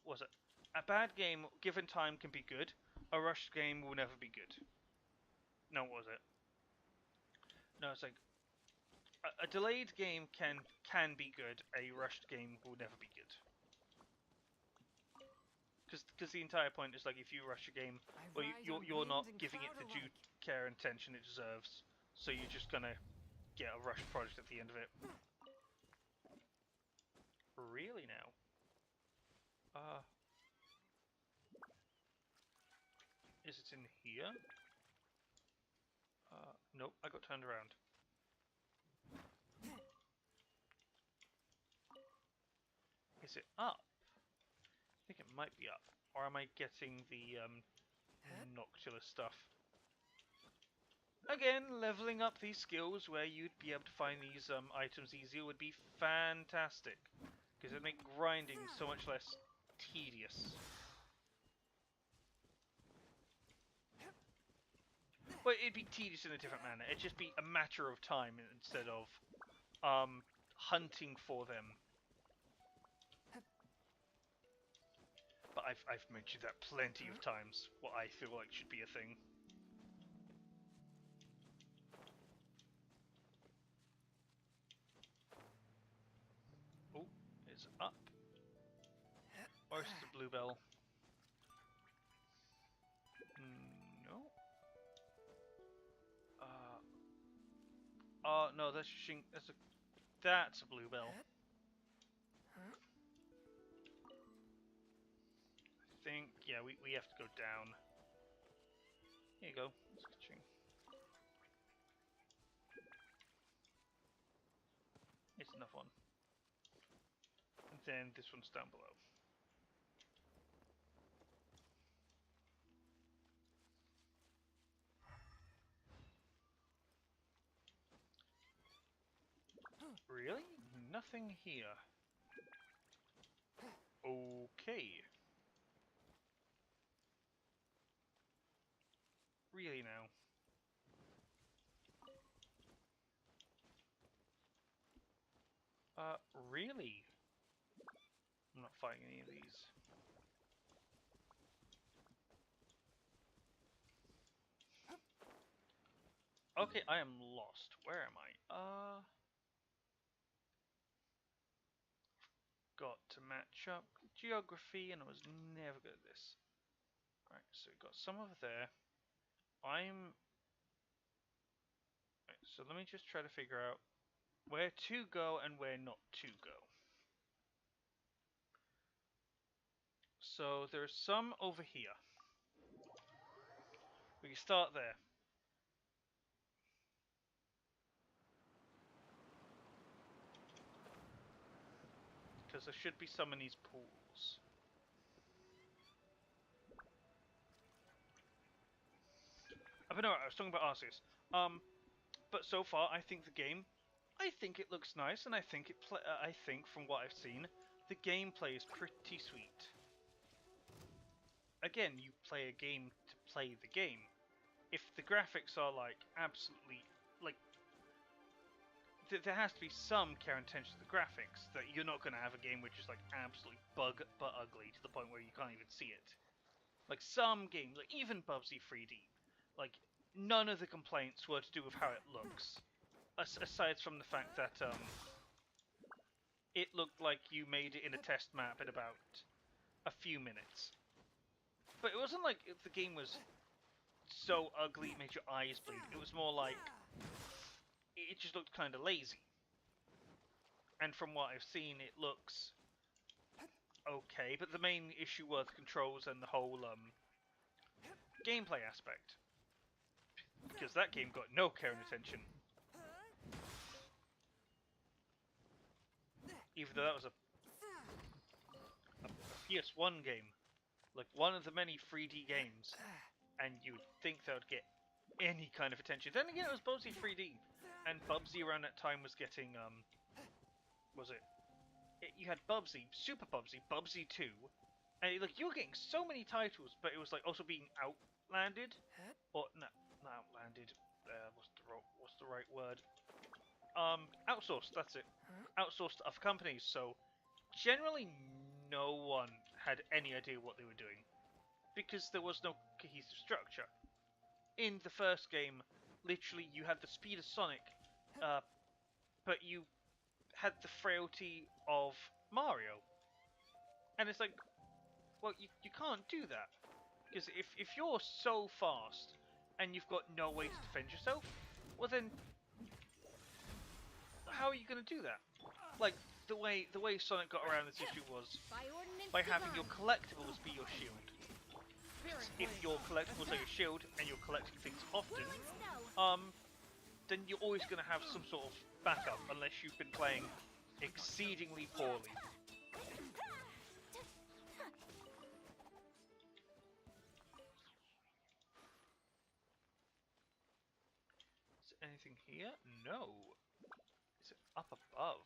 Was it a bad game given time can be good? A rushed game will never be good. No, what was it? No, it's like a delayed game can be good. A rushed game will never be good. Because the entire point is like, if you rush a game, well, you're not giving it the due care and attention it deserves. So you're just gonna get a rushed product at the end of it. Really now? Is it in here? Nope, I got turned around. Is it up? I think it might be up. Or am I getting the Noctulus stuff? Again, leveling up these skills where you'd be able to find these items easier would be fantastic. Because it'd make grinding so much less tedious. Well, it'd be tedious in a different manner. It'd just be a matter of time instead of hunting for them. But I've mentioned that plenty of times. What I feel like should be a thing. Oh, it's up. Or is it a bluebell? No. Oh no, that's that's a bluebell. I think yeah, we have to go down. Here you go. It's ka-ching. It's enough one. And then this one's down below. Really? Nothing here. Okay. Really now? Really? I'm not fighting any of these. Okay, I am lost. Where am I? Got to match up geography, and I was never good at this. Right, so we've got some over there. Right, so let me just try to figure out where to go and where not to go. So there's some over here. We can start there. Because there should be some in these pools. But no, I was talking about Arceus. But so far, I think it looks nice, and I think I think from what I've seen, the gameplay is pretty sweet. Again, you play a game to play the game. If the graphics are like absolutely like, there has to be some care and attention to the graphics. That you're not going to have a game which is like absolutely butt ugly to the point where you can't even see it. Like some games, like even Bubsy 3D, like none of the complaints were to do with how it looks, aside from the fact that it looked like you made it in a test map in about a few minutes. But it wasn't like the game was so ugly it made your eyes bleed. It was more like it just looked kind of lazy. And from what I've seen, it looks okay. But the main issue were the controls and the whole gameplay aspect, because that game got no care and attention. Even though that was a PS1 game, like one of the many 3D games, and you'd think that would get any kind of attention. Then again, it was Bubsy 3D, and Bubsy around that time was getting you had Bubsy, Super Bubsy, Bubsy 2, and like you were getting so many titles, but it was like also being outlanded, or no, not outlanded. What's the right word? Outsourced. That's it. Outsourced to other companies. So generally, no one had any idea what they were doing because there was no cohesive structure. In the first game, literally, you had the speed of Sonic, but you had the frailty of Mario. And it's like, well, you can't do that. Because if you're so fast and you've got no way to defend yourself, well then, how are you going to do that? Like, the way Sonic got around this issue was by having your collectibles be your shield. If your collectibles are your shield and you're collecting things often, then you're always going to have some sort of backup, unless you've been playing exceedingly poorly. Is there anything here? No. Is it up above?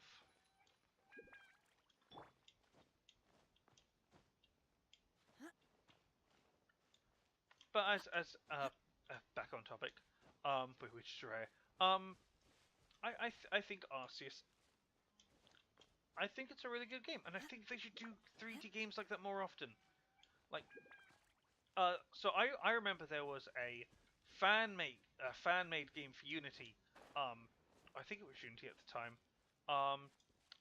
But as back on topic, but which is rare. I think Arceus. I think it's a really good game, and I think they should do 3D games like that more often. Like, so I remember there was a fan made game for Unity. I think it was Unity at the time.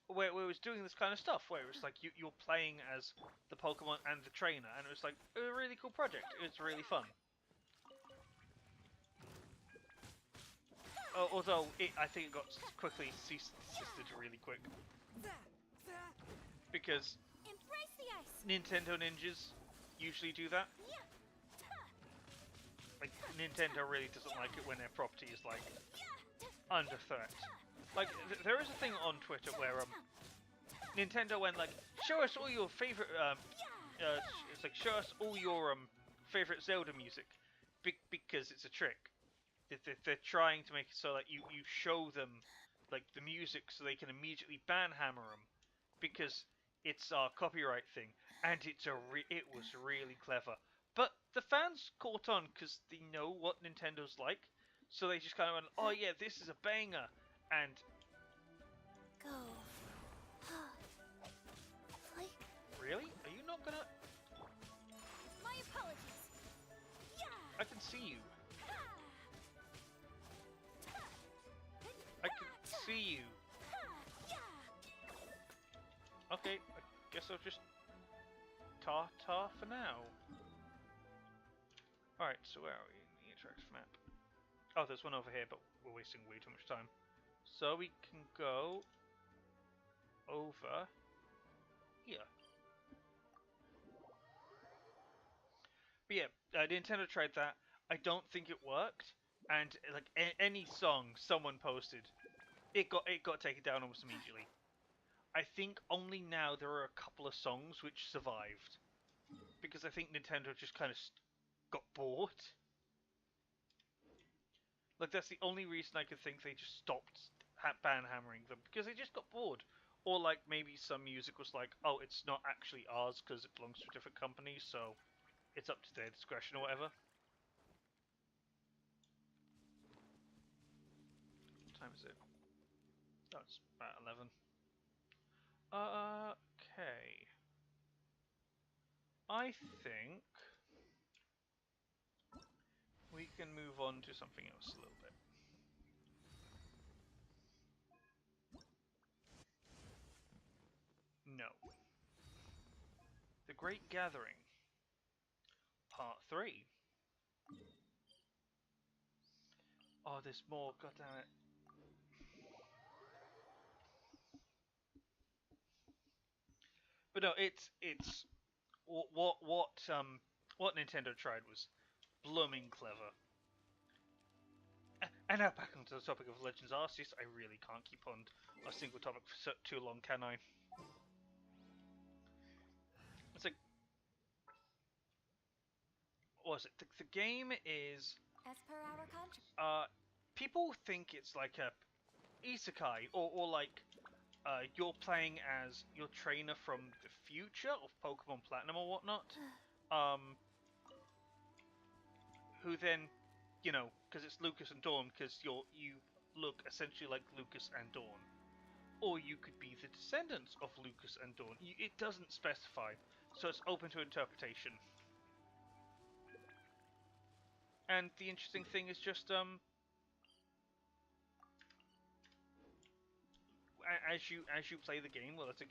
Where it was doing this kind of stuff, where it was like you're playing as the Pokemon and the trainer, and it was like a really cool project. It was really fun. Although I think it got quickly ceased and desisted really quick because Embrace the ice. Nintendo ninjas usually do that. Like Nintendo really doesn't like it when their property is like under threat. Like there is a thing on Twitter where Nintendo went like, show us all your favorite it's like show us all your favorite Zelda music because it's a trick. They're trying to make it so that you show them like the music so they can immediately ban hammer them because it's our copyright thing, and it was really clever. But the fans caught on because they know what Nintendo's like, so they just kind of went, "Oh yeah, this is a banger," and Go. Play. really, are you not gonna? My apologies. I can see you. I can see you. Okay, I guess I'll just ta-ta for now. Alright, so where are we in the interactive map? Oh, there's one over here, but we're wasting way too much time. So we can go over here. But yeah, Nintendo tried that. I don't think it worked, and like any song someone posted, it got taken down almost immediately. I think only now there are a couple of songs which survived, because I think Nintendo just kind of got bored. Like that's the only reason I could think they just stopped ban hammering them, because they just got bored. Or like maybe some music was like, oh, it's not actually ours because it belongs to a different company, so it's up to their discretion or whatever. What time is it? Oh, it's about 11. Okay. I think we can move on to something else a little bit. No. The Great Gathering. Part 3. Oh, there's more, god damn it. But no, it's what Nintendo tried was blooming clever. And now back onto the topic of Legends Arceus. I really can't keep on a single topic for too long, can I? It's like, what was it? The game is As per our contract. people think it's like a isekai or like you're playing as your trainer from the future of Pokemon Platinum or whatnot, who then, you know, because it's Lucas and Dawn, because you look essentially like Lucas and Dawn, or you could be the descendants of Lucas and Dawn. It doesn't specify, so it's open to interpretation. And the interesting thing is just as you play the game, well, it's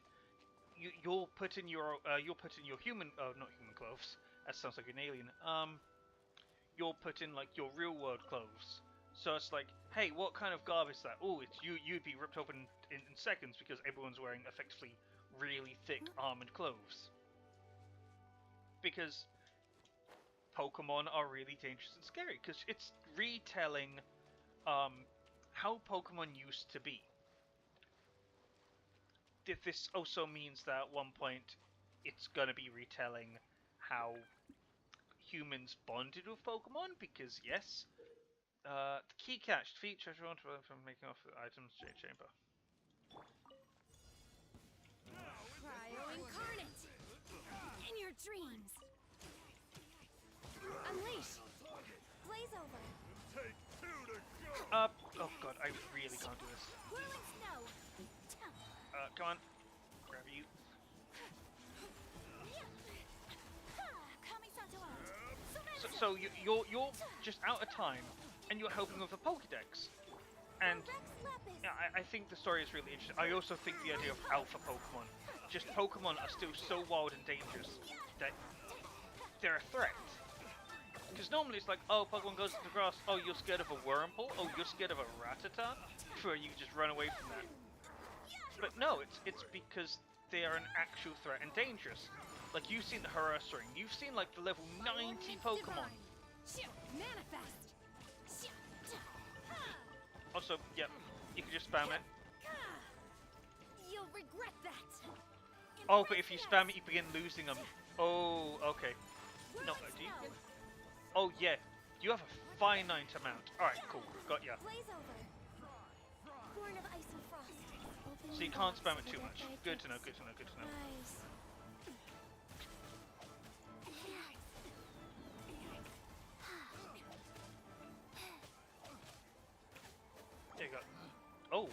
you'll put in your human not human clothes. That sounds like an alien. You'll put in like your real world clothes. So it's like, hey, what kind of garb is that? Oh, it's you. You'd be ripped open in seconds because everyone's wearing effectively really thick armored clothes. Because Pokemon are really dangerous and scary. Because it's retelling how Pokemon used to be. This also means that at one point it's gonna be retelling how humans bonded with Pokemon, because yes, the key catch, defeat treasure hunt from making off the items chamber. Cryo incarnate. In your dreams. Unleash. Blaze over. Take two Oh god, I really can't do this. Whirling snow. Come on. Grab you. So you're just out of time, and you're helping with a Pokédex. And yeah, I think the story is really interesting. I also think the idea of alpha Pokemon, just Pokemon are still so wild and dangerous that they're a threat. Because normally it's like, oh, Pokemon goes to the grass, oh, you're scared of a Wurmple, oh, you're scared of a Rattata, sure, you just run away from that. But no, it's because they are an actual threat and dangerous. Like, you've seen the Harasering, you've seen like the level 90 Pokemon. Manifest. Also, yeah, you can just spam it. You'll regret that. Oh, but if you spam it, you begin losing them. Oh, okay. No, do you? Oh, yeah. You have a finite amount. Alright, cool. Got ya. Blaze over. Born of ice and frost. So you can't spam it too much. Good to know, good to know, good to know. Nice. There you go. Oh.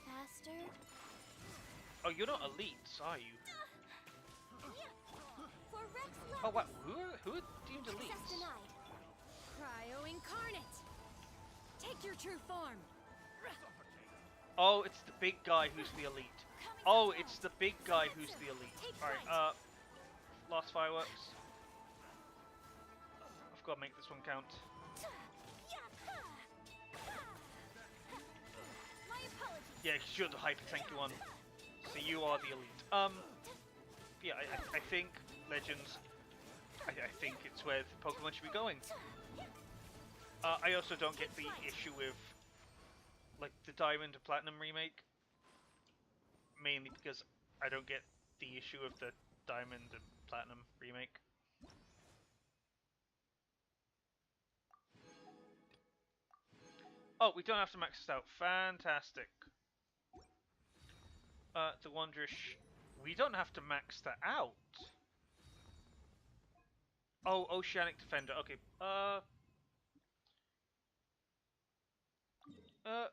Faster. Oh, you're not elites, are you? For Rex Oh, wow. Who are deemed Access elites? denied. Cryo incarnate. Take your true form. Oh, it's the big guy who's the elite. Oh, it's the big guy who's the elite. Alright, last fireworks. I've got to make this one count. My apologies. Yeah, 'cause you're the hyper tanky one. So you are the elite. Yeah, I think Legends. I think it's where the Pokemon should be going. I also don't get the issue with like the Diamond and Platinum remake, mainly because I don't get the issue of the Diamond and Platinum remake. Oh, we don't have to max this out. Fantastic. The Wondrish. We don't have to max that out. Oh, Oceanic Defender. Okay.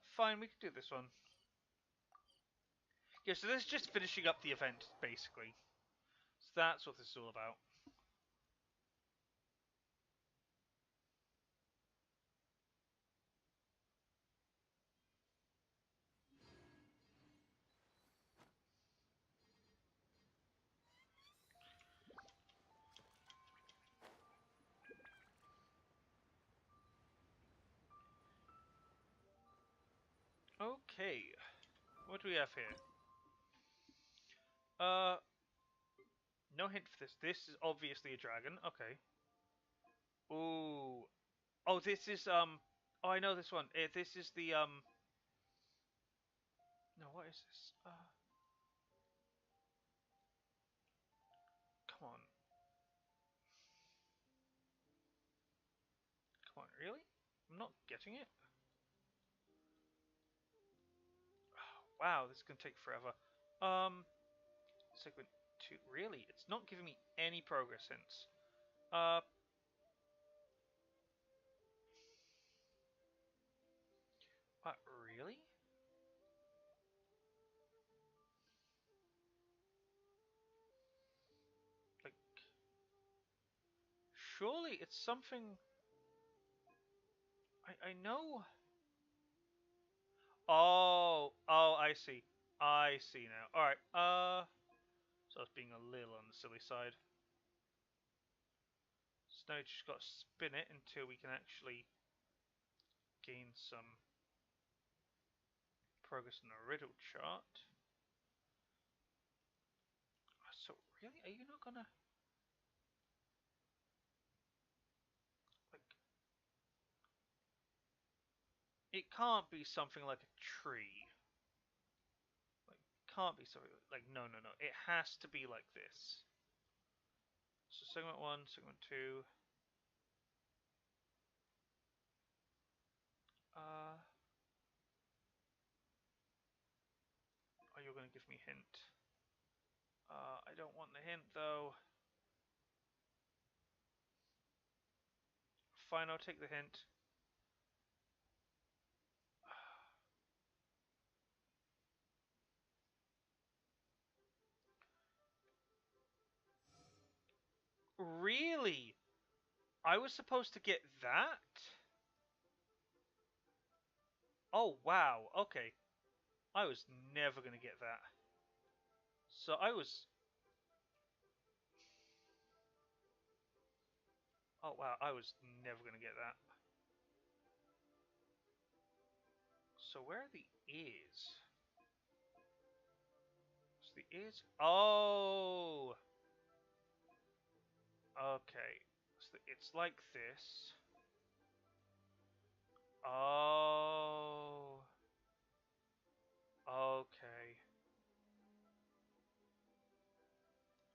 Fine. We can do this one. Yeah. So this is just finishing up the event, basically. So that's what this is all about. Okay. What do we have here? No hint for this. This is obviously a dragon. Okay. Ooh. Oh, this is Oh, I know this one. This is the No, what is this? Come on. Come on, really? I'm not getting it. Wow, this is gonna take forever. Segment 2. Really? It's not giving me any progress hints. What, really? Like, surely it's something. I know. Oh, I see. I see now. Alright, so I was being a little on the silly side. So now you just got to spin it until we can actually gain some progress in the riddle chart. So really, are you not gonna like? It can't be something like a tree. Like, can't be something like no. It has to be like this. So segment 1, segment 2. Oh, you're gonna give me a hint. I don't want the hint though. Fine, I'll take the hint. Really? I was supposed to get that? Oh, wow. Okay. I was never going to get that. So I was... Oh, wow. I was never going to get that. So where are the ears? So the ears... Oh! Okay. So it's like this. Oh. Okay.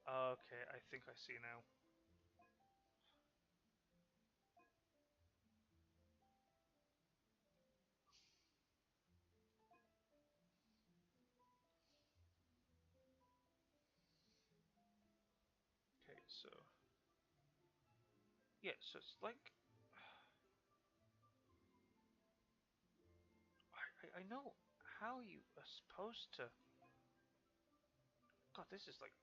Okay, I think I see now. Okay, so... Yeah, so it's like... I know how you are supposed to... God, this is like...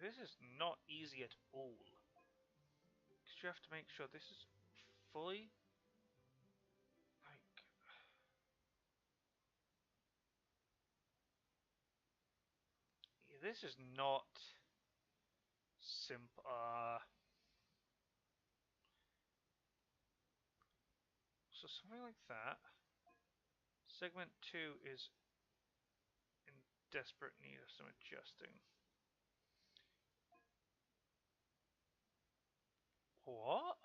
This is not easy at all. Because you have to make sure this is fully... Like... Yeah, this is not... Simple... So something like that. Segment 2 is in desperate need of some adjusting. What?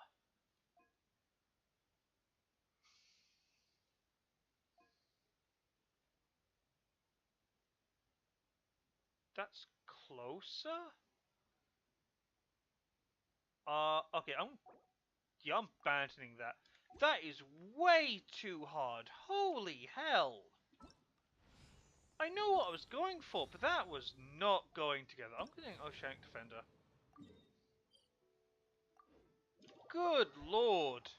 That's closer? Okay, I'm abandoning that. That is way too hard. Holy hell! I know what I was going for, but that was not going together. I'm getting Oceanic Defender. Good lord!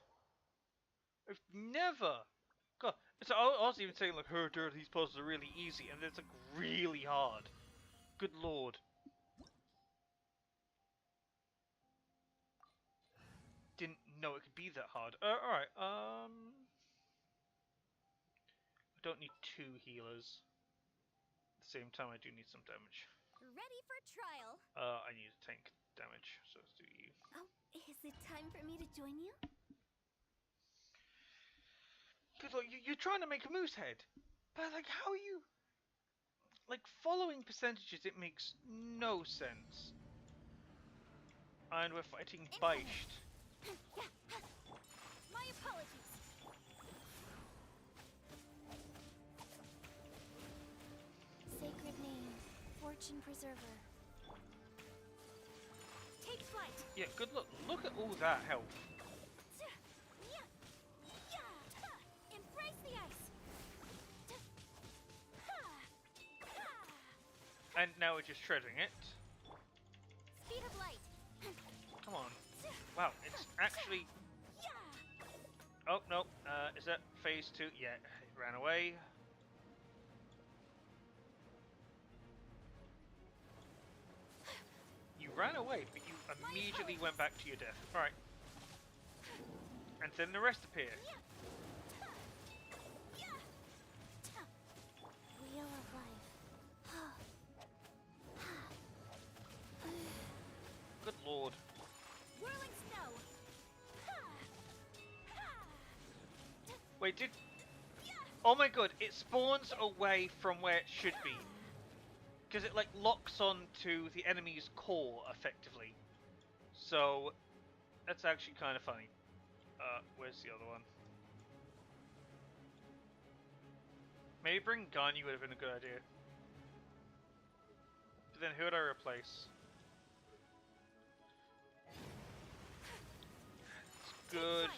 I've never... God, so I was even saying like, these puzzles are really easy, and it's like really hard. Good lord. Didn't know it could be that hard. Alright, I don't need 2 healers. At the same time, I do need some damage. Ready for trial. I need a tank damage, so let's do you. Oh, is it time for me to join you? Because like, you're trying to make a moose head, but like, how are you... Like, following percentages, it makes no sense. And we're fighting Beicht. My apologies. Sacred name, fortune preserver. Take flight. Yeah, good luck. Look at all that health. Embrace the ice. And now we're just shredding it. Speed of light. Come on. Wow, it's actually... Oh, no. Is that phase 2? Yeah, it ran away. You ran away, but you immediately went back to your death. Alright. And then the rest appear. Wheel of life. Good lord. Whirling snow. Wait, did... Oh my god, it spawns away from where it should be. Because it, like, locks onto the enemy's core, effectively. So, that's actually kind of funny. Where's the other one? Maybe bring Ganyu would have been a good idea. But then who would I replace? It's good.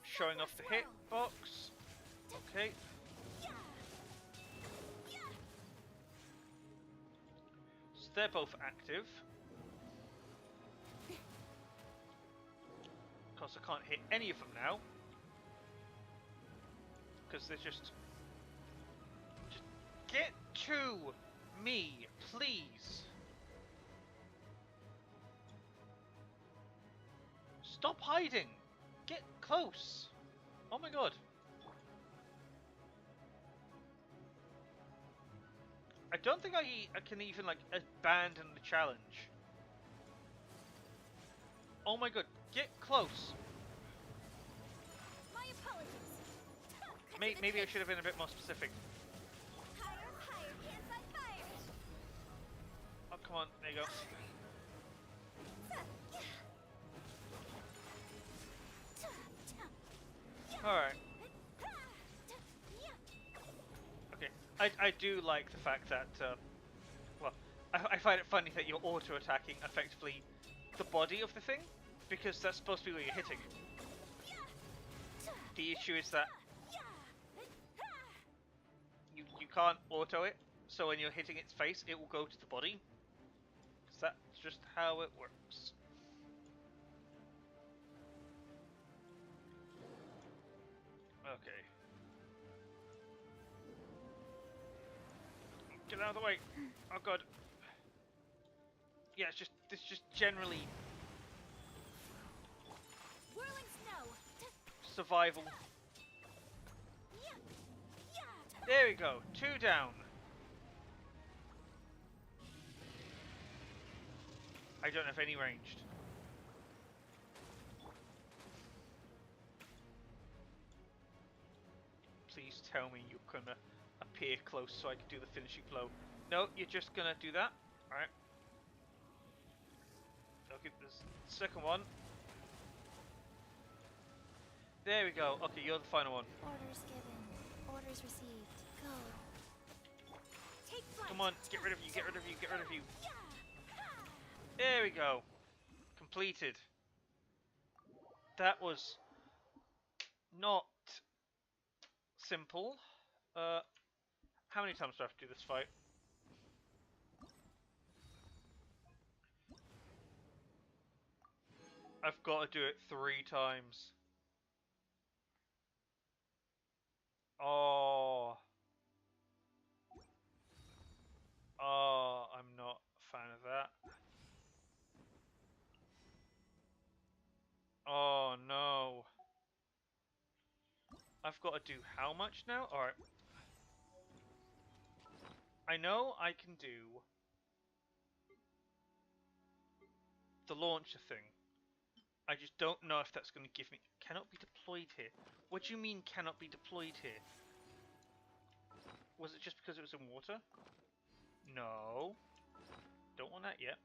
Showing off the hitbox. Okay. So they're both active. Of course, I can't hit any of them now. Because they're just get to me, please. Stop hiding. Get close. Oh my god. I don't think I can even like abandon the challenge. Oh my god, get close. My apologies. Maybe I should have been a bit more specific. Higher, higher, can't fight fire. Oh, come on, there you go. Alright. Okay, I do like the fact that, well, I find it funny that you're auto-attacking effectively the body of the thing, because that's supposed to be where you're hitting. The issue is that you can't auto it, so when you're hitting its face, it will go to the body. Because that's just how it works. Okay. Get out of the way! Oh god. Yeah, it's just generally Whirling snow. survival. There we go, 2 down. I don't have any ranged. Please tell me you're gonna appear close so I can do the finishing blow. No, you're just gonna do that. Alright. Okay, there's the second one. There we go. Okay, you're the final one. Orders given. Orders received. Go. Take flight. Come on, get rid of you, get rid of you, get rid of you. There we go. Completed. That was not simple. How many times do I have to do this fight? I've got to do it 3 times. Oh. Oh, I'm not a fan of that. Oh no. I've got to do how much now? Alright. I know I can do the launcher thing. I just don't know if that's going to give me... Cannot be deployed here. What do you mean cannot be deployed here? Was it just because it was in water? No. Don't want that yet.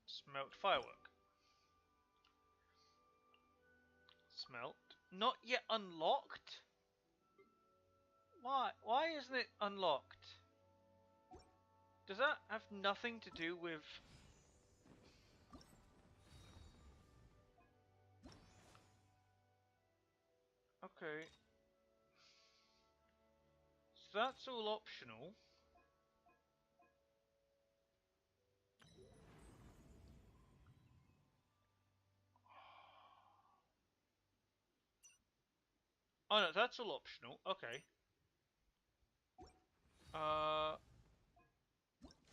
Smelt firework. Smelt. Not yet unlocked? Why? Why isn't it unlocked? Does that have nothing to do with... Okay. So that's all optional. Oh no, that's all optional. Okay.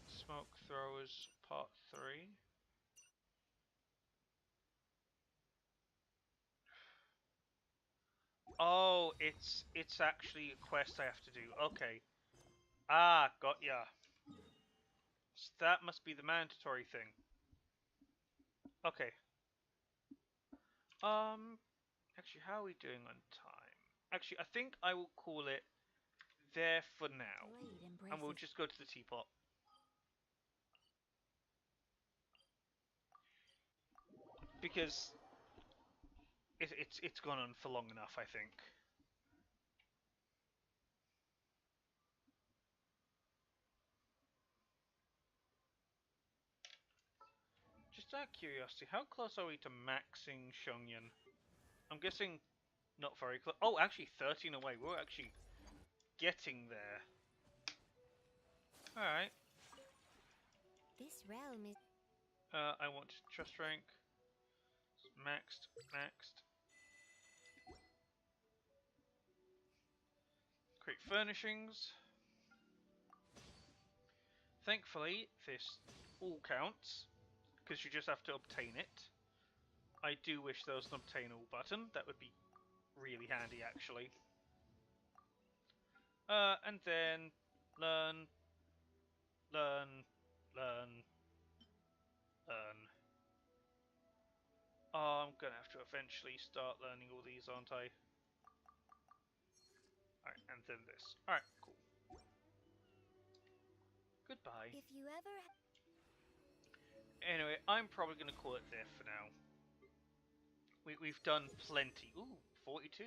Smoke throwers part 3. Oh, it's actually a quest I have to do. Okay. Ah, got ya. So that must be the mandatory thing. Okay. Actually, how are we doing on time? Actually, I think I will call it there for now. And we'll just go to the teapot. Because it's gone on for long enough, I think. Just out of curiosity, how close are we to maxing Chongyun? I'm guessing not very close. Oh, actually 13 away. We're actually getting there. Alright. This realm is... I want trust rank. Maxed. Create furnishings. Thankfully, this all counts, because you just have to obtain it. I do wish there was an obtain all button. That would be really handy, actually. And then learn, learn, learn, learn. Oh, I'm gonna have to eventually start learning all these, aren't I? Alright, and then this. Alright, cool. Goodbye. If you ever... Anyway, I'm probably gonna call it there for now. We've done plenty. Ooh, 42.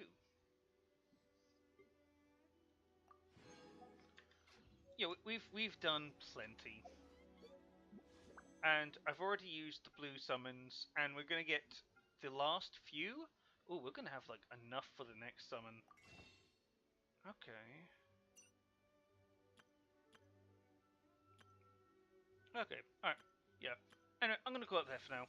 Yeah, we've done plenty. And I've already used the blue summons, and we're gonna get the last few. Ooh, we're gonna have like enough for the next summon. Okay. Okay, alright. Yeah. Anyway, I'm gonna call it there for now.